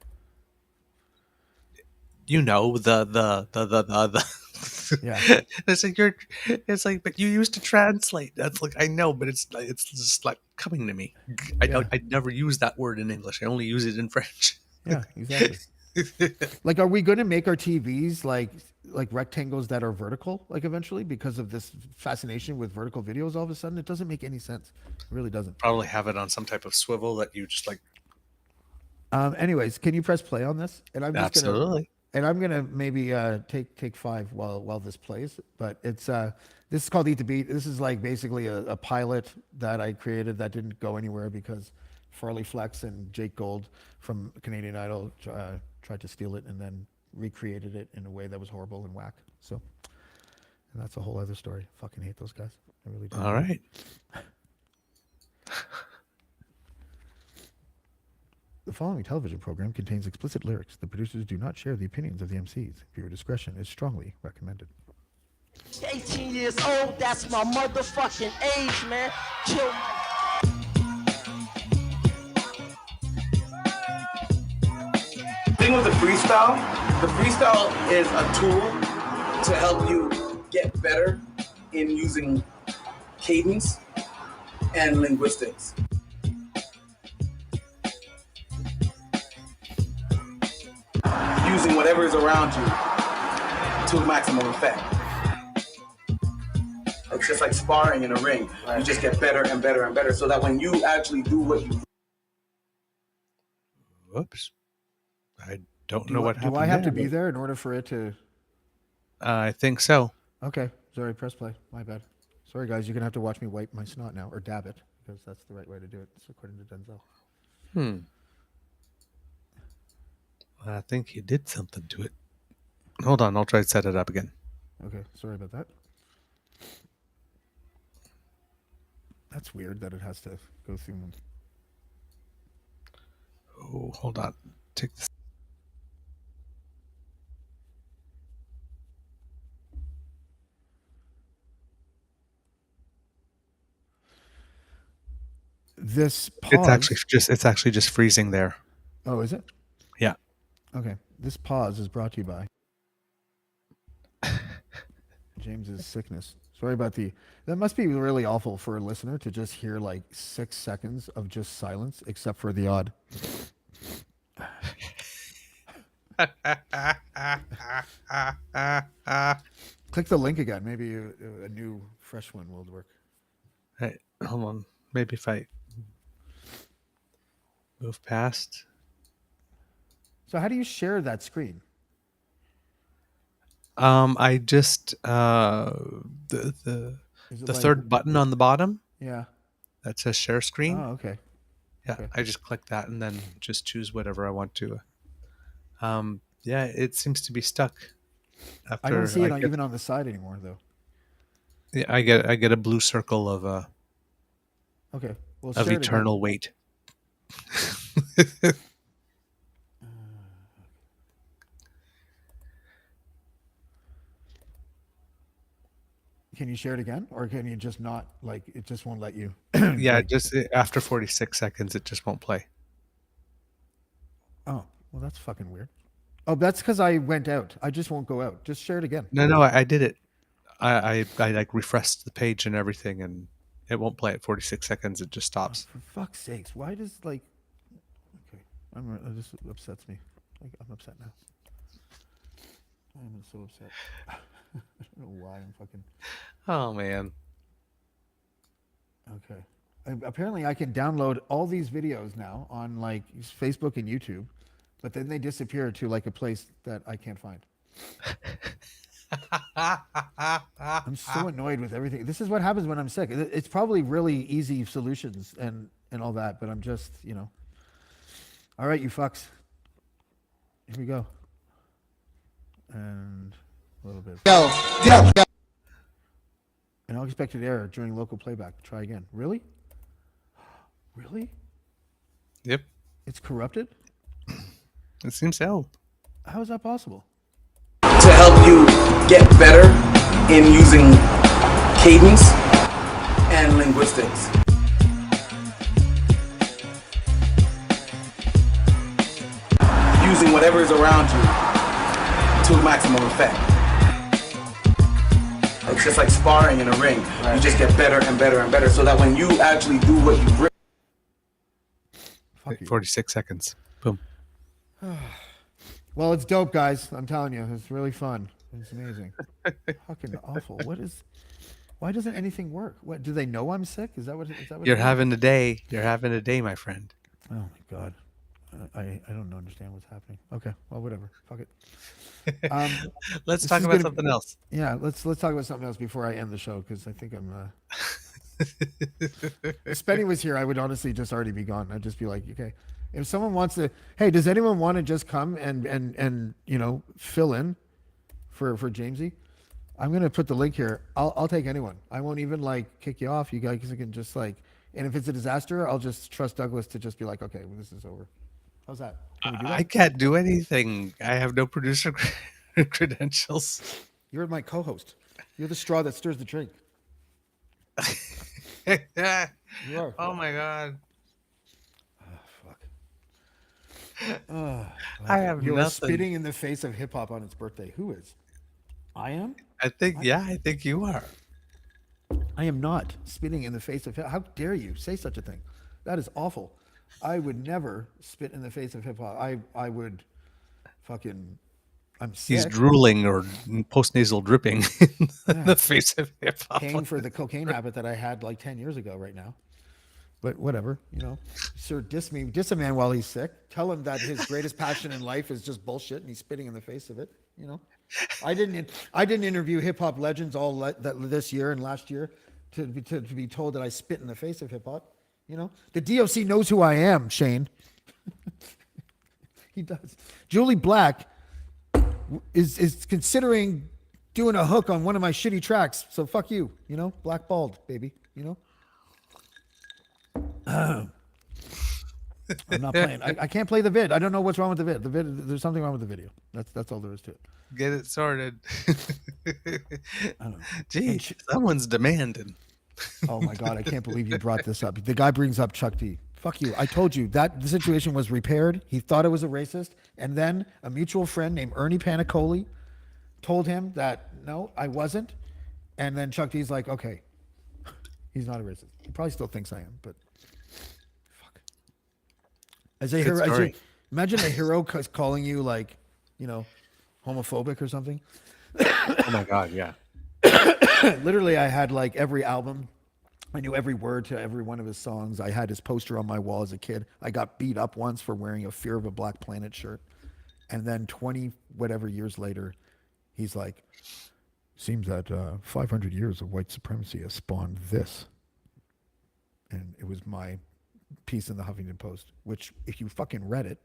the. Yeah. It's like but you used to translate. That's like, I know, but it's just like coming to me. I never use that word in English. I only use it in French. Yeah, exactly. Like, are we going to make our TVs like rectangles that are vertical, like, eventually, because of this fascination with vertical videos? All of a sudden, it doesn't make any sense. It really doesn't. Probably have it on some type of swivel that you just like. Anyways, can you press play on this? And I'm just gonna Absolutely. and I'm gonna maybe take 5 while this plays. But it's this is called Eat the Beat. This is like basically a pilot that I created that didn't go anywhere because Farley Flex and Jake Gold from Canadian Idol tried to steal it and then recreated it in a way that was horrible and whack. So, and that's a whole other story. Fucking hate those guys. I really do. All right. The following television program contains explicit lyrics. The producers do not share the opinions of the MCs. Viewer discretion is strongly recommended. 18 years old, that's my motherfucking age, man. Kill Thing with the freestyle is a tool to help you get better in using cadence and linguistics. Using whatever is around you to maximum effect. It's just like sparring in a ring. You just get better and better and better so that when you actually do what you... Whoops. I don't know what happened. Do I have to there, be there in order for it to? I think so. Okay, sorry, press play. My bad. Sorry, guys, you're gonna have to watch me wipe my snot now, or dab it, because that's the right way to do it. It's according to Denzel. I think you did something to it. Hold on, I'll try to set it up again. Okay, sorry about that. That's weird that it has to go through. Oh, hold on. Take this. This pause. It's actually just freezing there. Oh, is it? Yeah. Okay. This pause is brought to you by James's sickness. Sorry about that must be really awful for a listener to just hear like 6 seconds of just silence, except for the odd. Click the link again. Maybe a new, fresh one will work. Hey, hold on. Maybe if I Move past. So how do you share that screen? I just Is it the like, third button on the bottom yeah? that says share screen. Oh, okay. Yeah, Okay. I just click that and then just choose whatever I want to. Yeah, it seems to be stuck. I don't After see I it get, even on the side anymore, though. yeah, I get a blue circle Okay. Well, of share it again. eternal wait. Can you share it again, or can you just not, like, it just won't let you? Yeah, like, just after 46 seconds, it just won't play. oh, well, that's fucking weird. Oh, that's because I went out. I just won't go out. Just share it again. No, I did it. I like refreshed the page and everything, and it won't play at 46 seconds. It just stops. For fuck's sakes, why does like? Okay, this upsets me. Like, I'm upset now. I'm so upset. I don't know why I'm fucking. Oh man. Okay. Apparently, I can download all these videos now on like Facebook and YouTube, but then they disappear to like a place that I can't find. I'm so annoyed with everything. This is what happens when I'm sick. It's probably really easy solutions and all that, but I'm just, all right, you fucks. Here we go. And a little bit. An unexpected error during local playback. Try again. Really? Really? Yep. It's corrupted? It seems to help. How is that possible? To help you get better in using cadence and linguistics. Using whatever is around you to maximum effect. It's just like sparring in a ring. Right. You just get better and better and better so that when you actually do what you've written. 46 seconds. Boom. Well, it's dope, guys. I'm telling you, it's really fun. It's amazing. Fucking awful. Why doesn't anything work? What, do they know I'm sick? Is that what You're having a day. You're having a day, my friend. Oh my God. I don't understand what's happening. Okay, well, whatever. Fuck it. Let's talk about something else. Yeah, let's talk about something else before I end the show, because I think I'm. If Spenny was here, I would honestly just already be gone. I'd just be like, okay, if someone wants to, hey, does anyone want to just come and fill in for Jamesy? I'm gonna put the link here. I'll take anyone. I won't even like kick you off. You guys can just like, and if it's a disaster, I'll just trust Douglas to just be like, okay, well, this is over. How's that? Can we do that? I can't do anything. I have no producer credentials. You're my co-host. You're the straw that stirs the drink. You are. Oh my God. Oh, fuck. I have You're nothing. spitting in the face of hip hop on its birthday. Who is? I am? I think you are. I am not spitting in the face of hip hop. How dare you say such a thing? That is awful. I would never spit in the face of hip hop. I would fucking. I'm sick. He's drooling or postnasal dripping in the face of hip hop. Paying for the cocaine habit that I had like 10 years ago right now. But whatever, Sir, diss a man while he's sick. Tell him that his greatest passion in life is just bullshit and he's spitting in the face of it, I didn't interview hip hop legends this year and last year to be told that I spit in the face of hip hop. The DOC knows who I am, Shane. He does. Julie Black is considering doing a hook on one of my shitty tracks. So fuck you, Blackballed, baby, I'm not playing. I can't play the vid. I don't know what's wrong with the vid. There's something wrong with the video. That's all there is to it. Get it sorted. I don't know. Gee, someone's demanding. Oh my God, I can't believe you brought this up. The guy brings up Chuck D. Fuck you. I told you that the situation was repaired. He thought it was a racist. And then a mutual friend named Ernie Panicoli told him that, no, I wasn't. And then Chuck D's like, okay, he's not a racist. He probably still thinks I am, but fuck. Imagine a hero calling you like, homophobic or something. Oh my God, yeah. Literally, I had like every album I knew every word to every one of his songs. I had his poster on my wall as a kid. I got beat up once for wearing a Fear of a Black Planet shirt. And then 20 whatever years later, he's like, seems that 500 years of white supremacy has spawned this. And it was my piece in the Huffington Post, which, if you fucking read it,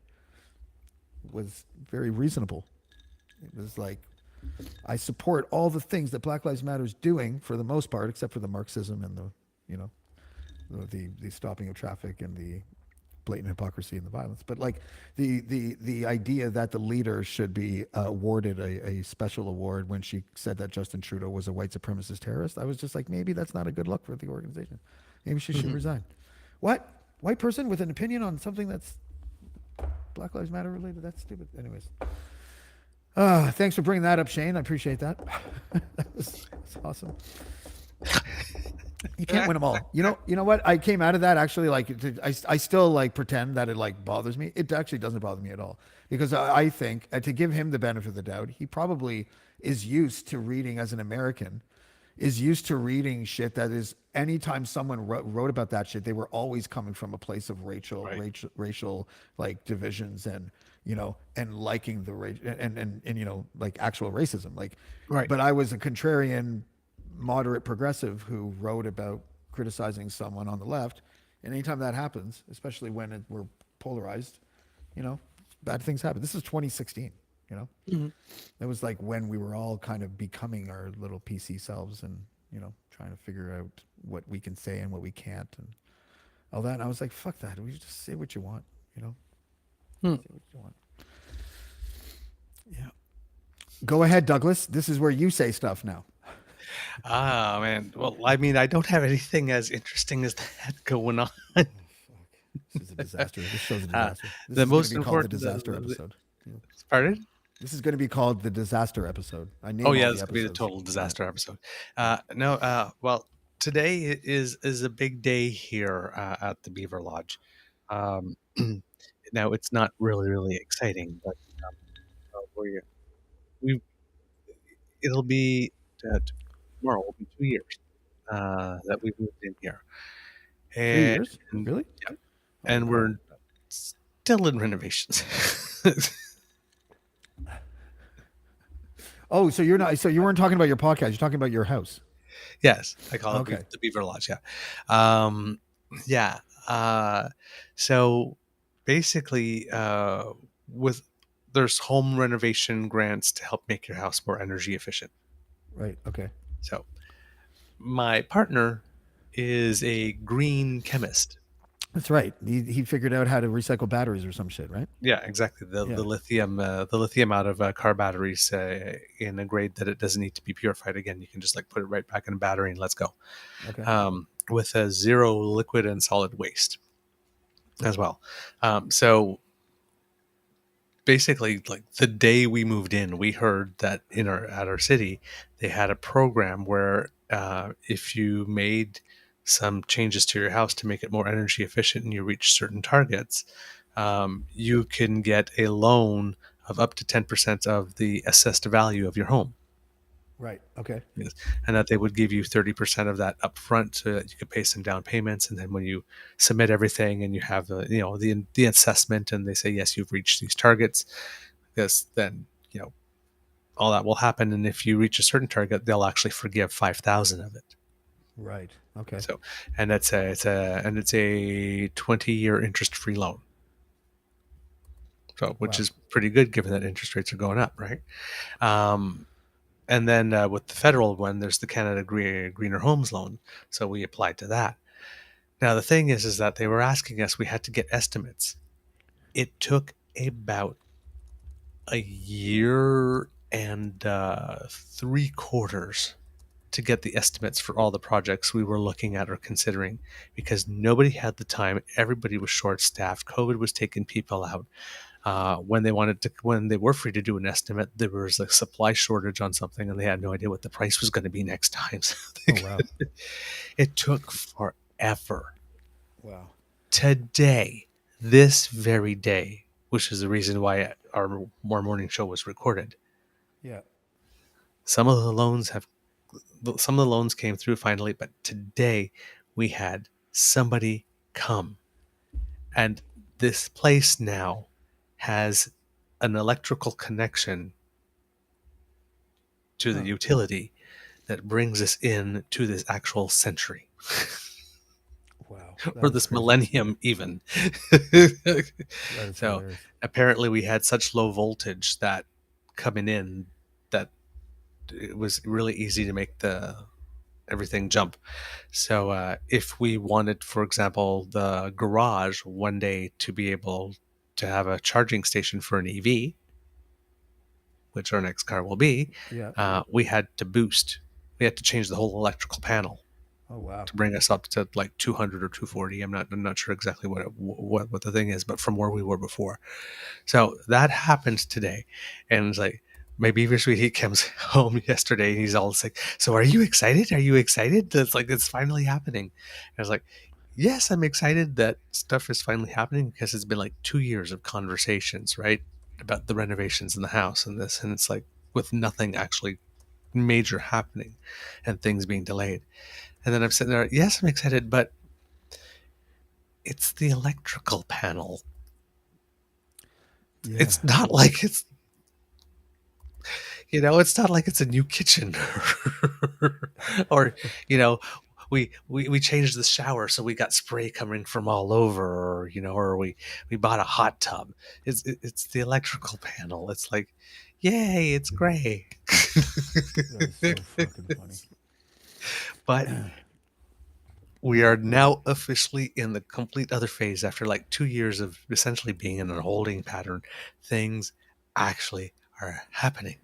was very reasonable. It was like, I support all the things that Black Lives Matter is doing for the most part, except for the Marxism and the, you know, the stopping of traffic and the blatant hypocrisy and the violence. But like the idea that the leader should be awarded a special award when she said that Justin Trudeau was a white supremacist terrorist, I was just like, maybe that's not a good look for the organization. Maybe she should resign. What? White person with an opinion on something that's Black Lives Matter related? That's stupid. Anyways. Thanks for bringing that up, Shane. I appreciate that. That's awesome. You can't win them all. You know what? I came out of that actually like I still like pretend that it like bothers me. It actually doesn't bother me at all because I think to give him the benefit of the doubt, he probably is used to reading as an American, is used to reading shit that is anytime someone wrote about that shit, they were always coming from a place of racial like divisions and and liking the race and like actual racism like Right. But I was a contrarian moderate progressive who wrote about criticizing someone on the left, and anytime that happens, especially when we're polarized, bad things happen. This is 2016. It was like when we were all kind of becoming our little PC selves and trying to figure out what we can say and what we can't and all that. And I was like, fuck that. We just say what you want. Say what you want. Yeah. Go ahead, Douglas. This is where you say stuff now. Ah, man. Well, I mean, I don't have anything as interesting as that going on. This is a disaster. This show's a disaster. This The is most going to be called the important disaster episode. Pardon? This is going to be called the disaster episode. I named Oh yeah, all this the could be the episodes. total disaster episode. No. Well, today is a big day here at the Beaver Lodge. Um, now it's not really exciting, but we it'll be tomorrow will be 2 years that we've moved in here. 3 years? And, Really? yeah, and we're still in renovations. Oh, so you're not. So you weren't talking about your podcast. You're talking about your house. Yes, I call it Okay. the Beaver Lodge. Yeah, yeah. So basically, with there's home renovation grants to help make your house more energy efficient. Right. Okay. So my partner is a green chemist. That's right. He figured out how to recycle batteries or some shit, right? Yeah, exactly. The lithium out of car batteries in a grade that it doesn't need to be purified again. You can just like put it right back in a battery and let's go. Okay. With a zero liquid and solid waste as well. So basically, like the day we moved in, we heard that at our city they had a program where if you made some changes to your house to make it more energy efficient and you reach certain targets, you can get a loan of up to 10% of the assessed value of your home. Right. Okay. Yes. And that they would give you 30% of that up front so that you could pay some down payments. And then when you submit everything and you have the assessment and they say, yes, you've reached these targets, yes, then, all that will happen. And if you reach a certain target, they'll actually forgive 5,000 of it. Right. Okay. So, and it's a 20-year interest-free loan. So, which is pretty good given that interest rates are going up, right? And then with the federal one, there's the Canada Greener Homes Loan. So we applied to that. Now, the thing is that they were asking us, we had to get estimates. It took about a year and 3/4 to get the estimates for all the projects we were looking at or considering because nobody had the time. Everybody was short-staffed. COVID was taking people out. When they were free to do an estimate, there was a supply shortage on something and they had no idea what the price was going to be next time. So wow. It took forever. Wow. Today, this very day, which is the reason why our morning show was recorded. Yeah. Some of the loans came through finally, but today we had somebody come, and this place now has an electrical connection to the utility that brings us in to this actual century. Wow. Or That is this crazy. millennium even. That is So hilarious. apparently we had such low voltage that coming in that it was really easy to make the everything jump. So if we wanted, for example, the garage one day to be able to have a charging station for an EV, which our next car will be, Yeah. we had to boost. We had to change the whole electrical panel Oh, wow. to bring us up to like 200 or 240. I'm not sure exactly what the thing is, but from where we were before. So that happened today, and it's like my beaver sweet he comes home yesterday and he's all like, "So are you excited? Are you excited?" It's like it's finally happening. And I was like, "Yes, I'm excited that stuff is finally happening because it's been like 2 years of conversations, right, about the renovations in the house and this, and it's like with nothing actually major happening and things being delayed." And then I'm sitting there, yes, I'm excited, but it's the electrical panel. Yeah. It's not like it's it's not like it's a new kitchen or we changed the shower so we got spray coming from all over, or we bought a hot tub. It's the electrical panel. It's like, yay, it's gray. That is so fucking funny. But we are now officially in the complete other phase after like 2 years of essentially being in a holding pattern. Things actually are happening.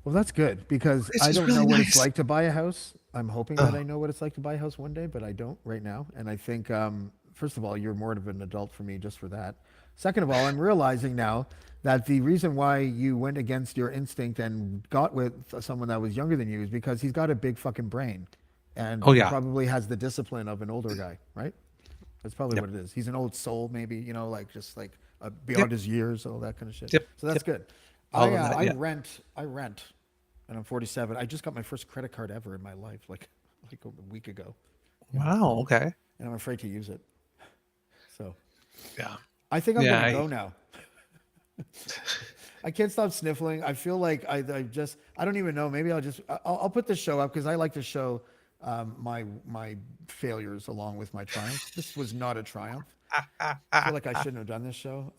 Well, that's good because It's I just don't know really what it's nice. like to buy a house. I'm hoping that Oh, I know what it's like to buy a house one day, but I don't right now. And I think, first of all, you're more of an adult for me just for that. Second of all, I'm realizing now that the reason why you went against your instinct and got with someone that was younger than you is because he's got a big fucking brain and oh he yeah. probably has the discipline of an older guy, right? That's probably Yep. what it is. He's an old soul, maybe, like just like beyond Yep. his years, all that kind of shit. Yep. So that's Yep. good. All of that. I Yeah. rent, and I'm 47. I just got my first credit card ever in my life, like a week ago, Wow. Okay. and I'm afraid to use it. So Yeah. I think I'm Yeah. gonna go now. I can't stop sniffling. I feel like I don't even know. Maybe I'll put this show up because I like to show my failures along with my triumphs. This was not a triumph. I feel like I shouldn't have done this show.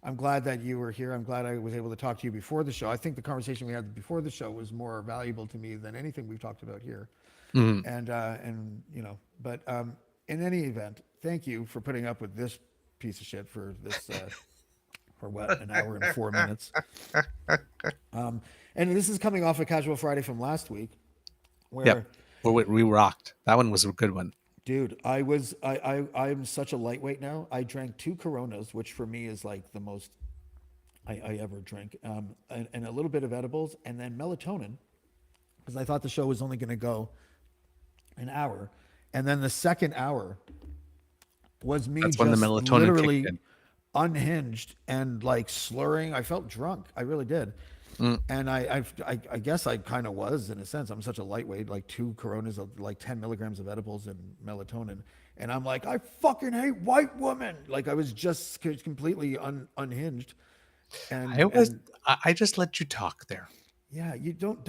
I'm glad that you were here. I'm glad I was able to talk to you before the show. I think the conversation we had before the show was more valuable to me than anything we've talked about here. Mhm. But in any event, thank you for putting up with this piece of shit for this for what, an hour and 4 minutes. And this is coming off a Casual Friday from last week, where Yep. We rocked. That one was a good one. dude, I'm such a lightweight now. I drank 2 Coronas, which for me is like the most I ever drink, and a little bit of edibles, and then melatonin, because I thought the show was only going to go an hour, and then the second hour was me That's when the just melatonin kicked literally in. unhinged and like slurring. I felt drunk. I really did. Mm. And I guess I kind of was in a sense. I'm such a lightweight, like 2 Coronas of like 10 milligrams of edibles and melatonin. And I'm like, I fucking hate white women. Like I was just completely unhinged. I was. And I just let you talk there. yeah, you don't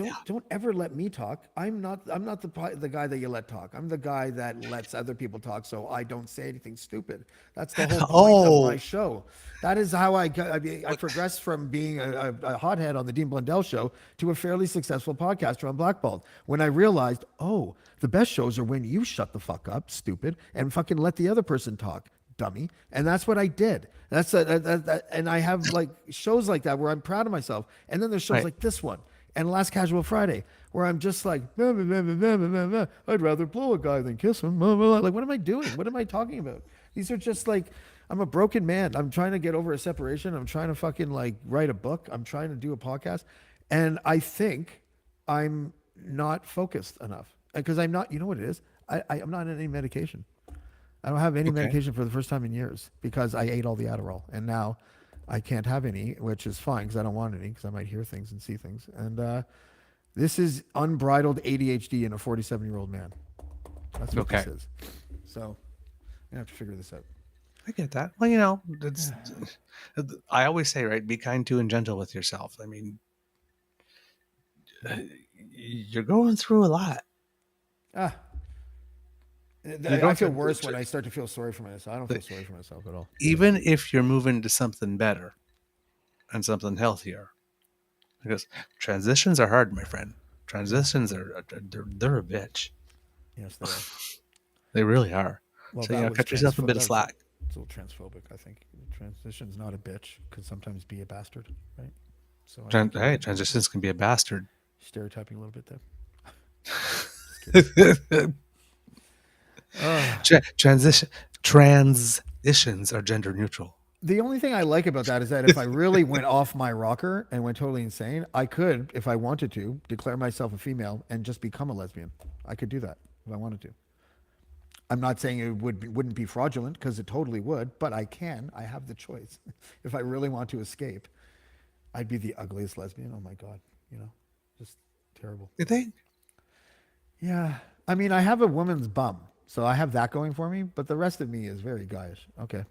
ever let me talk. I'm not the guy that you let talk. I'm the guy that lets other people talk, so I don't say anything stupid. That's the whole point of my Oh, show. That is how I progressed from being a hothead on the Dean Blundell show to a fairly successful podcaster on Blackballed. When I realized, oh, the best shows are when you shut the fuck up, stupid, and fucking let the other person talk, dummy. And that's what I did. And I have like shows like that where I'm proud of myself. And then there's shows right. like this one and Last Casual Friday where I'm just like, I'd rather blow a guy than kiss him. Like, what am I doing? What am I talking about? These are just like, I'm a broken man. I'm trying to get over a separation. I'm trying to fucking like write a book. I'm trying to do a podcast. And I think I'm not focused enough because I'm not, you know what it is? I'm not on any medication. I don't have any Okay. medication for the first time in years because I ate all the Adderall, and now I can't have any, which is fine because I don't want any because I might hear things and see things. And this is unbridled ADHD in a 47-year-old man. That's what Okay. this is. So I have to figure this out. I get that. Well, it's. I always say, right, be kind to and gentle with yourself. I mean, you're going through a lot. Ah, You're I going feel through worse when I start to feel sorry for myself. I don't feel sorry for myself at all. even if you're moving to something better and something healthier, because transitions are hard, my friend. Transitions they're a bitch. Yes, they are. They really are. Well, So that was cut yourself a bit of that was slack. it's a little transphobic. I think transition's not a bitch. Could sometimes be a bastard, right? So I think Hey, transitions can be a bastard. stereotyping a little bit there. Just kidding. Transitions are gender neutral. The only thing I like about that is that if I really went off my rocker and went totally insane, I could, if I wanted to, declare myself a female and just become a lesbian. I could do that if I wanted to. I'm not saying it wouldn't be fraudulent, because it totally would, but I can. I have the choice. If I really want to escape, I'd be the ugliest lesbian. Oh my God, just terrible. You think? Yeah, I mean, I have a woman's bum, so I have that going for me. But the rest of me is very guyish. Okay,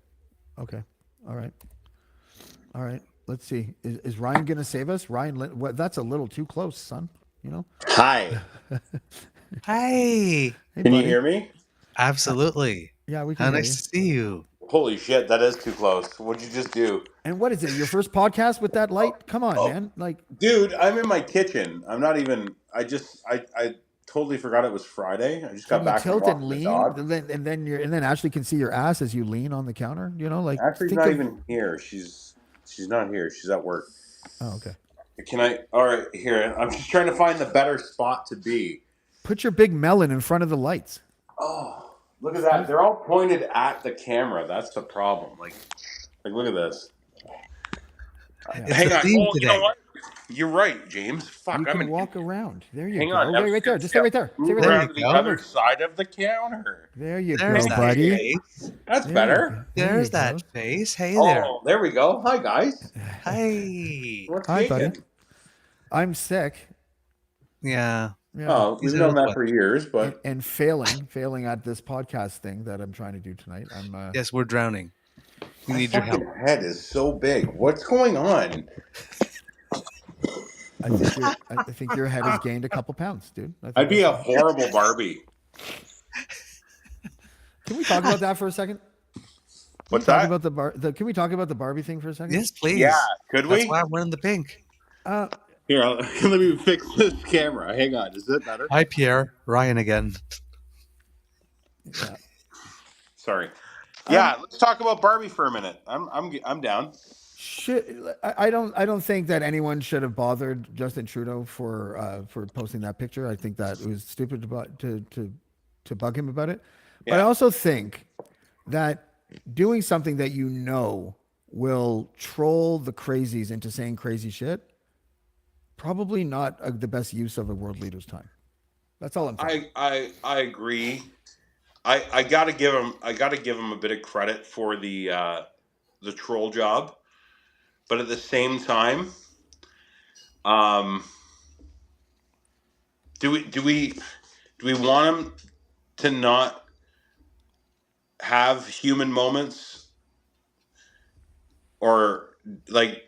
all right. Let's see. Is Ryan gonna save us? Ryan, that's a little too close, son. Hi. Hey, Hey, Can you buddy. hear me? absolutely. Yeah, we can How hear nice you. to see you. Holy shit, that is too close. What'd you just do? And what is it? Your first podcast with that light? Come on, Oh, man. Like, dude, I'm in my kitchen. I'm not even. I totally forgot it was Friday. I just can got you back from tilt and walking the lean? dog. And then Ashley can see your ass as you lean on the counter. Like, Ashley's think not of. even here. She's not here. She's at work. Oh, okay. Can I? All right, here. I'm just trying to find the better spot to be. Put your big melon in front of the lights. Oh, look at that. They're all pointed at the camera. That's the problem. Like look at this. It's Hang a on. theme Oh, you know today. what? You're right, James. You Fuck, I'm can an walk around. There you Hang go. on. I was Right gonna there. Just stay right there. Stay move right There there. you around to the go. other side of the counter. There you There's go, that buddy. face. That's There better. you go. There's that face. Hey there. Oh, there we go. Hi, guys. Hi. What's Hi, buddy. shaking? I'm sick. Yeah. Yeah. Oh, These we've are known those that for years, but And failing at this podcast thing that I'm trying to do tonight. Yes, we're drowning. We my need your fucking help. head is so big. What's going on? I think your head has gained a couple pounds, dude. I think I'd be a that's- horrible Barbie. Can we talk about that for a second? What's Talk that? about Can we talk about the Barbie thing for a second? Yes, please. Yeah, could That's we? why I'm wearing the pink. Here, let me fix this camera. Hang on. Is it better? Hi, Pierre. Ryan again. Yeah. Sorry. Yeah, let's talk about Barbie for a minute. I'm down. I don't think that anyone should have bothered Justin Trudeau for posting that picture. I think that it was stupid to bug him about it. But I also think that doing something that will troll the crazies into saying crazy shit, probably not the best use of a world leader's time. That's all I'm saying. I agree. I gotta give him a bit of credit for the troll job, but at the same time, do we want him to not have human moments, or like?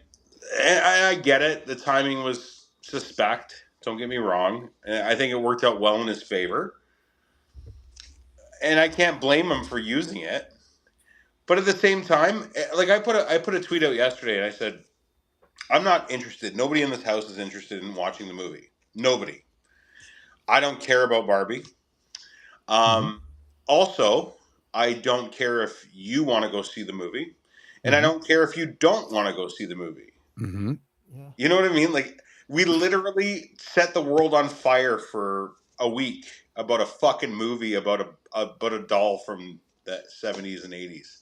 I get it. The timing was suspect. Don't get me wrong. I think it worked out well in his favor, and I can't blame him for using it. But at the same time, like I put a tweet out yesterday, and I said, I'm not interested. Nobody in this house is interested in watching the movie. Nobody. I don't care about Barbie. Also, I don't care if you want to go see the movie, and I don't care if you don't want to go see the movie. Mm-hmm. You know what I mean? Like, we literally set the world on fire for a week about a fucking movie about a doll from the 70s and 80s.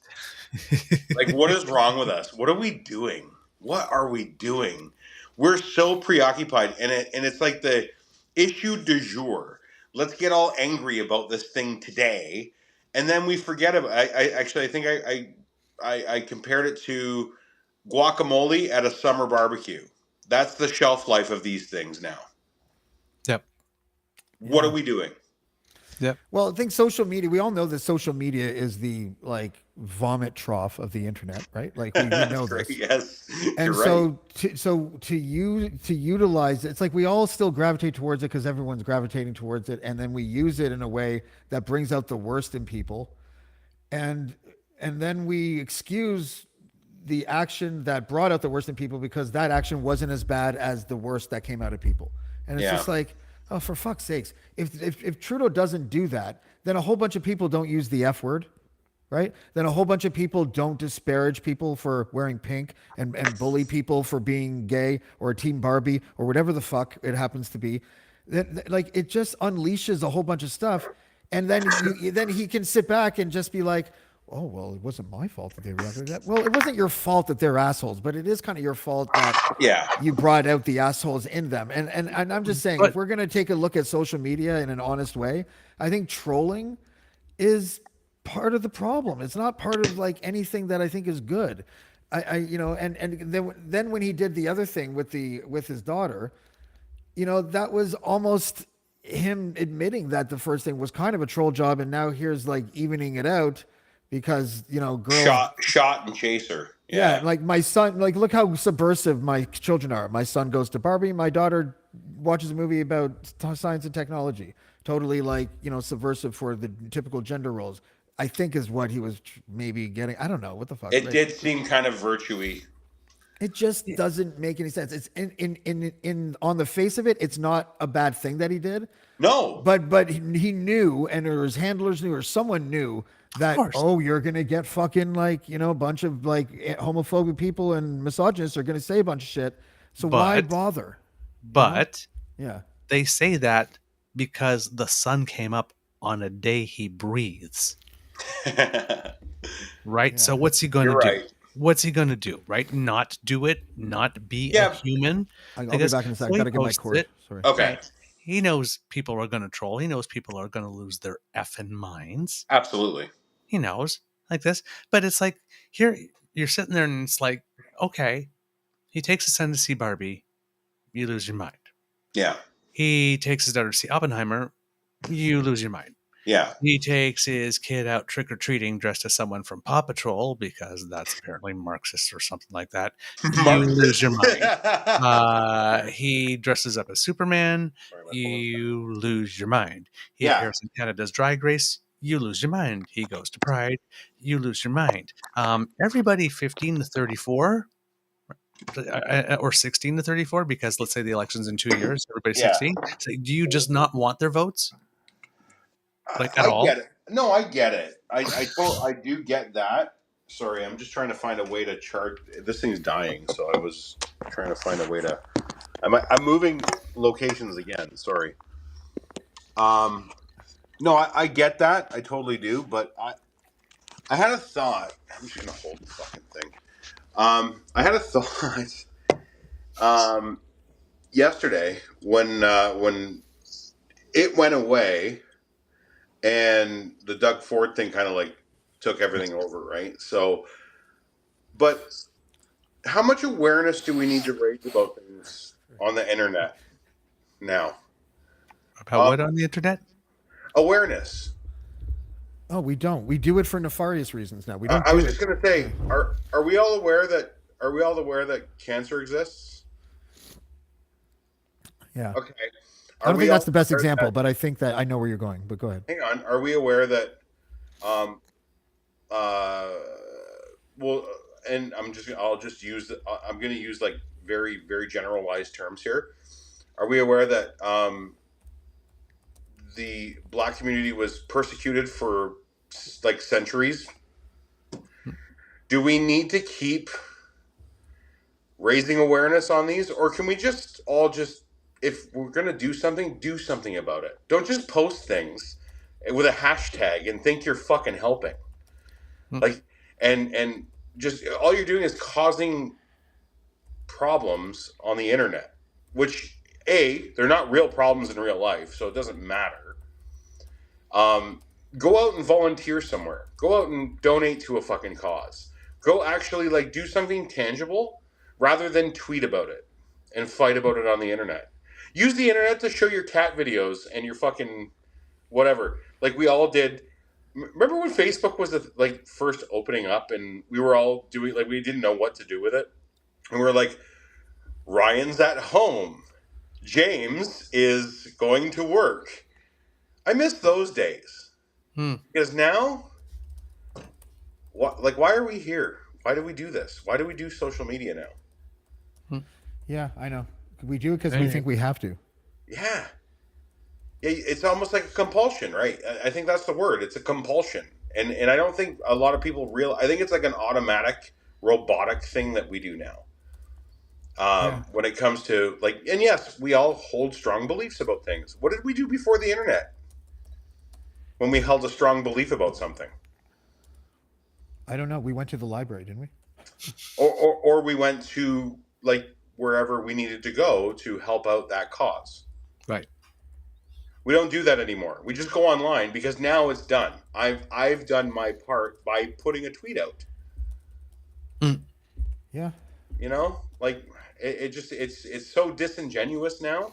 Like, what is wrong with us? What are we doing? What are we doing? We're so preoccupied, and it's like the issue du jour. Let's get all angry about this thing today, and then we forget about. I think I compared it to guacamole at a summer barbecue. That's the shelf life of these things now. Yep. What are we doing? Yep. Well, I think social media, we all know that social media is the like vomit trough of the internet, right? Like we That's know great. this. Yes, you're And right. to utilize it's like we all still gravitate towards it because everyone's gravitating towards it, and then we use it in a way that brings out the worst in people, and then we excuse the action that brought out the worst in people because that action wasn't as bad as the worst that came out of people. And it's Yeah. just like, oh, for fuck's sakes, if Trudeau doesn't do that, then a whole bunch of people don't use the F word, right? Then a whole bunch of people don't disparage people for wearing pink and bully people for being gay or Team Barbie or whatever the fuck it happens to be. Like it just unleashes a whole bunch of stuff, and then he can sit back and just be like, "Oh well, it wasn't my fault that they reacted to that." Well, it wasn't your fault that they're assholes, but it is kind of your fault that Yeah. you brought out the assholes in them. And I'm just saying, But if we're gonna take a look at social media in an honest way, I think trolling is part of the problem. It's not part of like anything that I think is good. And then when he did the other thing with his daughter, that was almost him admitting that the first thing was kind of a troll job, and now here's like evening it out because girls. Shot and chaser. Yeah, Yeah. like my son, like look how subversive my children are. My son goes to Barbie. My daughter watches a movie about science and technology. Totally like, subversive for the typical gender roles. I think is what he was maybe getting. I don't know what the fuck. It Like, did seem kind of virtue-y. it just doesn't make any sense. It's in on the face of it, it's not a bad thing that he did. No. But he knew, and or his handlers knew, or someone knew that, course. oh, you're gonna get fucking like a bunch of like homophobic people and misogynists are gonna say a bunch of shit. So why But- bother? But Yeah, they say that because the sun came up on a day he breathes, right? So what's he going to You're do? right. What's he going to do? Right? Not do it? Not be Yeah. a human? I'll be Because back in a so second. he Gotta get my posts cord. it, Sorry. Okay. right? He knows people are going to troll. He knows people are going to lose their effing minds. Absolutely. He knows like this, but it's like here you're sitting there and it's like, okay, he takes his son to see Barbie, you lose your mind. Yeah. He takes his daughter to see Oppenheimer, you lose your mind. Yeah. He takes his kid out trick or treating dressed as someone from Paw Patrol because that's apparently Marxist or something like that. You lose your mind. He dresses up as Superman. Sorry, my phone was You lose your mind. He Yeah. appears in Canada's Drag Race. You lose your mind. He goes to Pride. You lose your mind. Everybody 15 to 34 or 16 to 34, because let's say the election's in 2 years, everybody's Yeah. 16. So do you just not want their votes? Like, at all? get it. No, I get it. I do get that. Sorry, I'm just trying to find a way to chart. This thing's dying, so I was trying to find a way to. I'm moving locations again. Sorry. No, I get that. I totally do. But I had a thought. I'm just gonna hold the fucking thing. I had a thought. Yesterday when it went away. And the Doug Ford thing kind of like took everything over, right? So, but how much awareness do we need to raise about things on the internet now? About what on the internet? Awareness. Oh, we don't. We do it for nefarious reasons now. We don't. I was do just it. gonna say, are we all aware that cancer exists? Yeah. Okay. I don't we think that's all the best aware example, that- but I think that I know where you're going. But go ahead. Hang on. Are we aware that? Well, and I'll just use. I'm going to use like very very generalized terms here. Are we aware that the Black community was persecuted for like centuries? Do we need to keep raising awareness on these, or can we just if we're going to do something about it? Don't just post things with a hashtag and think you're fucking helping. Like, and just all you're doing is causing problems on the internet, which they're not real problems in real life, so it doesn't matter. Go out and volunteer somewhere. Go out and donate to a fucking cause. Go actually like do something tangible rather than tweet about it and fight about it on the internet. Use the internet to show your cat videos and your fucking whatever. Like we all did. Remember when Facebook was like first opening up, and we were all doing like we didn't know what to do with it, and we were like, Ryan's at home, James is going to work. I miss those days because now, what? Like, why are we here? Why do we do this? Why do we do social media now? Yeah, I know. We do it because we think we have to. Yeah. It's almost like a compulsion, right? I think that's the word. It's a compulsion. And I don't think a lot of people I think it's like an automatic robotic thing that we do now. When it comes to like, and yes, we all hold strong beliefs about things. What did we do before the internet? When we held a strong belief about something? I don't know. We went to the library, didn't we? Or we went to like wherever we needed to go to help out that cause. Right. We don't do that anymore. We just go online because now it's done. I've done my part by putting a tweet out. Yeah. You know, like it's so disingenuous now.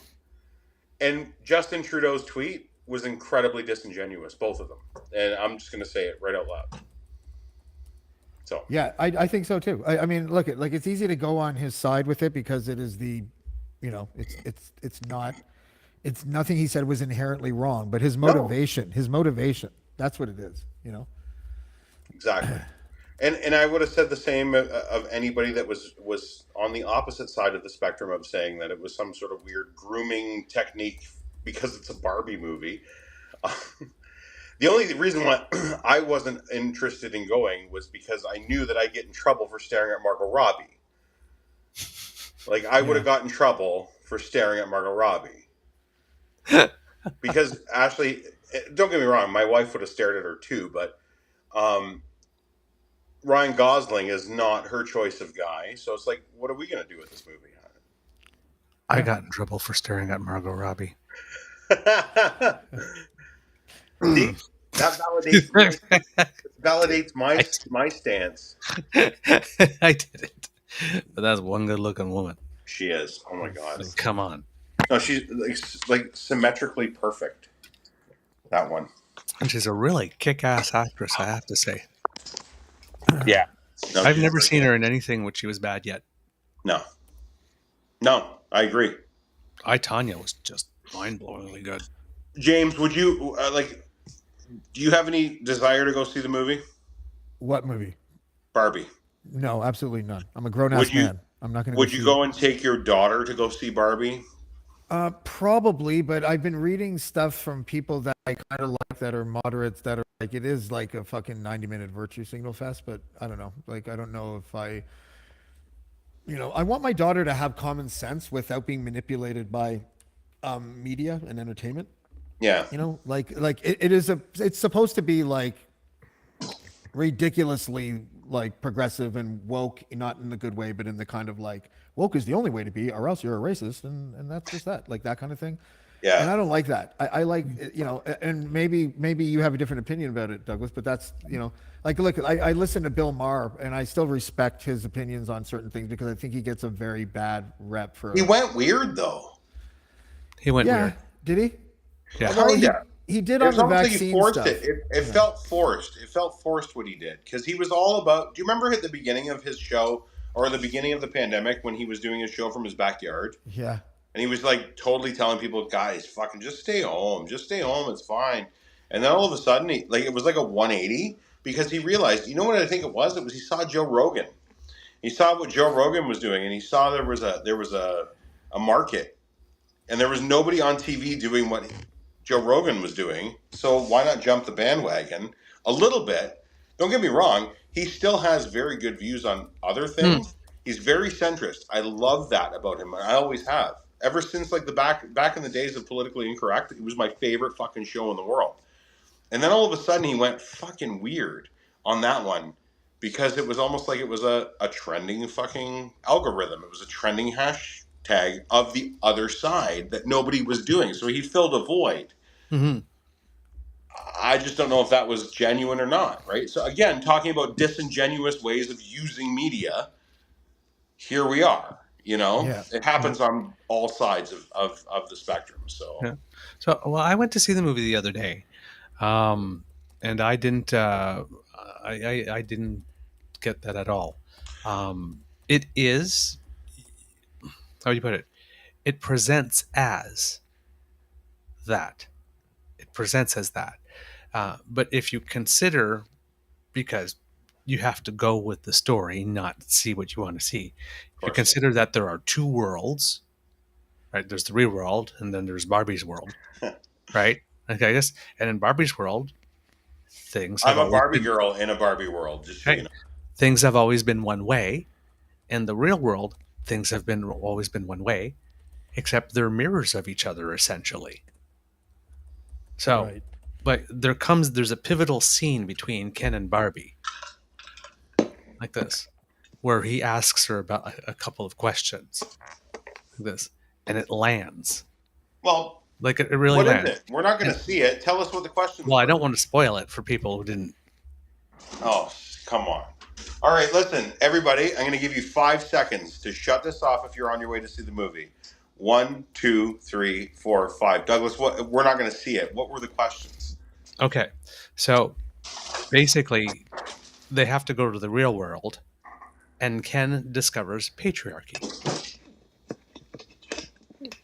And Justin Trudeau's tweet was incredibly disingenuous, both of them. And I'm just going to say it right out loud. So yeah, I think so too. I mean, look, like it's easy to go on his side with it because it is it's nothing he said was inherently wrong, but his motivation, that's what it is, Exactly. And I would have said the same of anybody that was on the opposite side of the spectrum of saying that it was some sort of weird grooming technique because it's a Barbie movie. The only reason why I wasn't interested in going was because I knew that I'd get in trouble for staring at Margot Robbie. Like, I would have gotten in trouble for staring at Margot Robbie. Because, Ashley, don't get me wrong, my wife would have stared at her too, but Ryan Gosling is not her choice of guy. So it's like, what are we going to do with this movie? I got in trouble for staring at Margot Robbie. See, that validates my stance. I didn't. But that's one good looking woman. She is. Oh my god. Come on. No, she's like symmetrically perfect. That one. And she's a really kick-ass actress, I have to say. Yeah. No, I've never seen her in anything which she was bad yet. No, I agree. I, Tanya was just mind-blowingly good. James, would you do you have any desire to go see the movie? What movie? Barbie. No, absolutely none. I'm a grown-ass man. I'm not going to. Would you go and take your daughter to go see Barbie? Probably, but I've been reading stuff from people that I kind of like that are moderates that are like, it is like a fucking 90-minute virtue signal fest, but I don't know. Like, I don't know if I want my daughter to have common sense without being manipulated by media and entertainment. Yeah. It's supposed to be like ridiculously like progressive and woke, not in the good way, but in the kind of like woke is the only way to be, or else you're a racist, and that's just that, like that kind of thing. Yeah. And I don't like that. I like, and maybe you have a different opinion about it, Douglas, but that's, like, look, I listen to Bill Maher and I still respect his opinions on certain things because I think he gets a very bad rep for. He went weird though. He went weird. Did he? Yeah. Well, he did on the vaccine stuff. It felt forced. It felt forced what he did because he was all about. Do you remember at the beginning of his show or the beginning of the pandemic when he was doing his show from his backyard? Yeah. And he was like totally telling people, guys, fucking just stay home. Just stay home. It's fine. And then all of a sudden, it was like a 180 because he realized, you know what I think it was? It was he saw Joe Rogan. He saw what Joe Rogan was doing, and he saw there was a market, and there was nobody on TV doing what Joe Rogan was doing. So why not jump the bandwagon a little bit? Don't get me wrong. He still has very good views on other things. He's very centrist. I love that about him. I always have. Ever since like the back in the days of Politically Incorrect, it was my favorite fucking show in the world. And then all of a sudden he went fucking weird on that one because it was almost like it was a trending fucking algorithm. It was a trending hashtag of the other side that nobody was doing. So he filled a void. Mm-hmm. I just don't know if that was genuine or not, right? So again, talking about disingenuous ways of using media, here we are. You know, Yeah. it happens on all sides of the spectrum. So Yeah. So, well, I went to see the movie the other day, and I didn't. I didn't get that at all. It is, how do you put it? It presents as that. It presents as that. But if you consider, because you have to go with the story, not see what you want to see. If you course. consider that there are two worlds, right? There's the real world, and then there's Barbie's world, right? Okay, I guess. And in Barbie's world, things have I'm a always Barbie been girl in a Barbie world, just so you okay. know. Things have always been one way. In the real world, things have been always been one way, except they're mirrors of each other essentially. So, Right. but there's a pivotal scene between Ken and Barbie, like this, where he asks her about a couple of questions, like this, and it lands. Well, Like it really what is lands. it? We're not going And, to see it. Tell us what the questions well, I were. don't want to spoil it for people who didn't. Oh, come on. All right, listen, everybody. I'm going to give you 5 seconds to shut this off if you're on your way to see the movie. 1, 2, 3, 4, 5. Douglas, what? We're not going to see it. What were the questions? Okay, so basically, they have to go to the real world, and Ken discovers patriarchy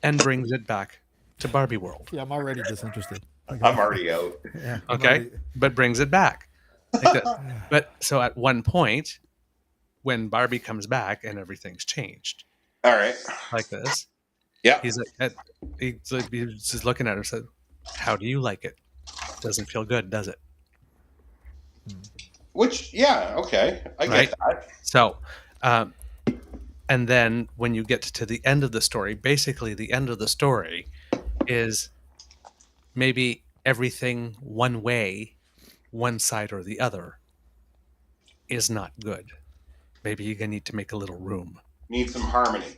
and brings it back to Barbie world. Yeah, I'm already disinterested. Okay. I'm already out. Yeah. I'm Okay, already- but brings it back. Like that. But so at one point, when Barbie comes back and everything's changed, All right. like this, Yeah. he's just looking at her and said, "How do you like it? Doesn't feel good, does it?" Which, yeah, okay. I Right. get that. So, and then when you get to the end of the story, basically the end of the story is maybe everything one way, one side or the other, is not good. Maybe you're gonna need to make a little room, Need some harmony.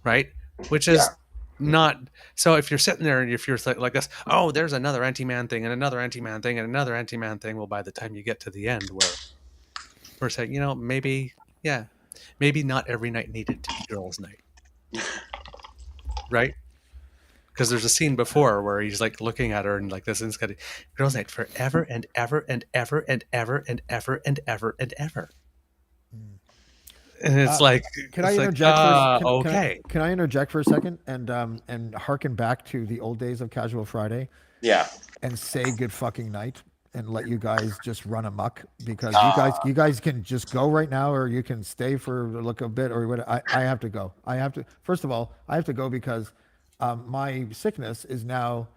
right? Which is Yeah. not so. If you're sitting there and if you're like this, oh, there's another anti-man thing and another anti-man thing and another anti-man thing. Well, by the time you get to the end, where we're saying, maybe, yeah, maybe not every night needed to be girls' night, right? Because there's a scene before where he's like looking at her and like this, and it's got a girls' night forever and ever and ever and ever and ever and ever and ever. And it's like, Can I it's like, interject for? okay. Can I interject for a second and harken back to the old days of Casual Friday Yeah. and say good fucking night and let you guys just run amok because you guys can just go right now or you can stay for look a bit or what. I have to go. I have to. First of all, I have to go because my sickness is now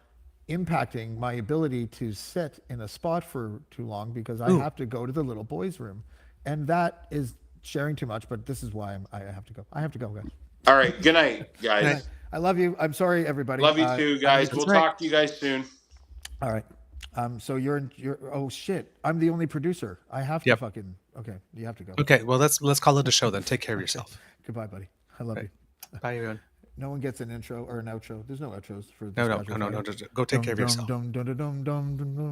impacting my ability to sit in a spot for too long because I have to go to the little boys' room, and that is sharing too much. But this is why I have to go. I have to go, guys. All right. Good night, guys. I love you. I'm sorry, everybody. Love you too, guys. We'll right. talk to you guys soon. All right. So you're oh shit. I'm the only producer. I have to Yep. fucking okay. You have to go. Okay, well let's call it a show then. Take care of yourself. Goodbye, buddy. I love you. Bye, everyone. No one gets an intro or an outro. There's no outros for this. No, Casual no, Friday. just go take care of yourself. Dum, dum, dum, dum, dum, dum, dum.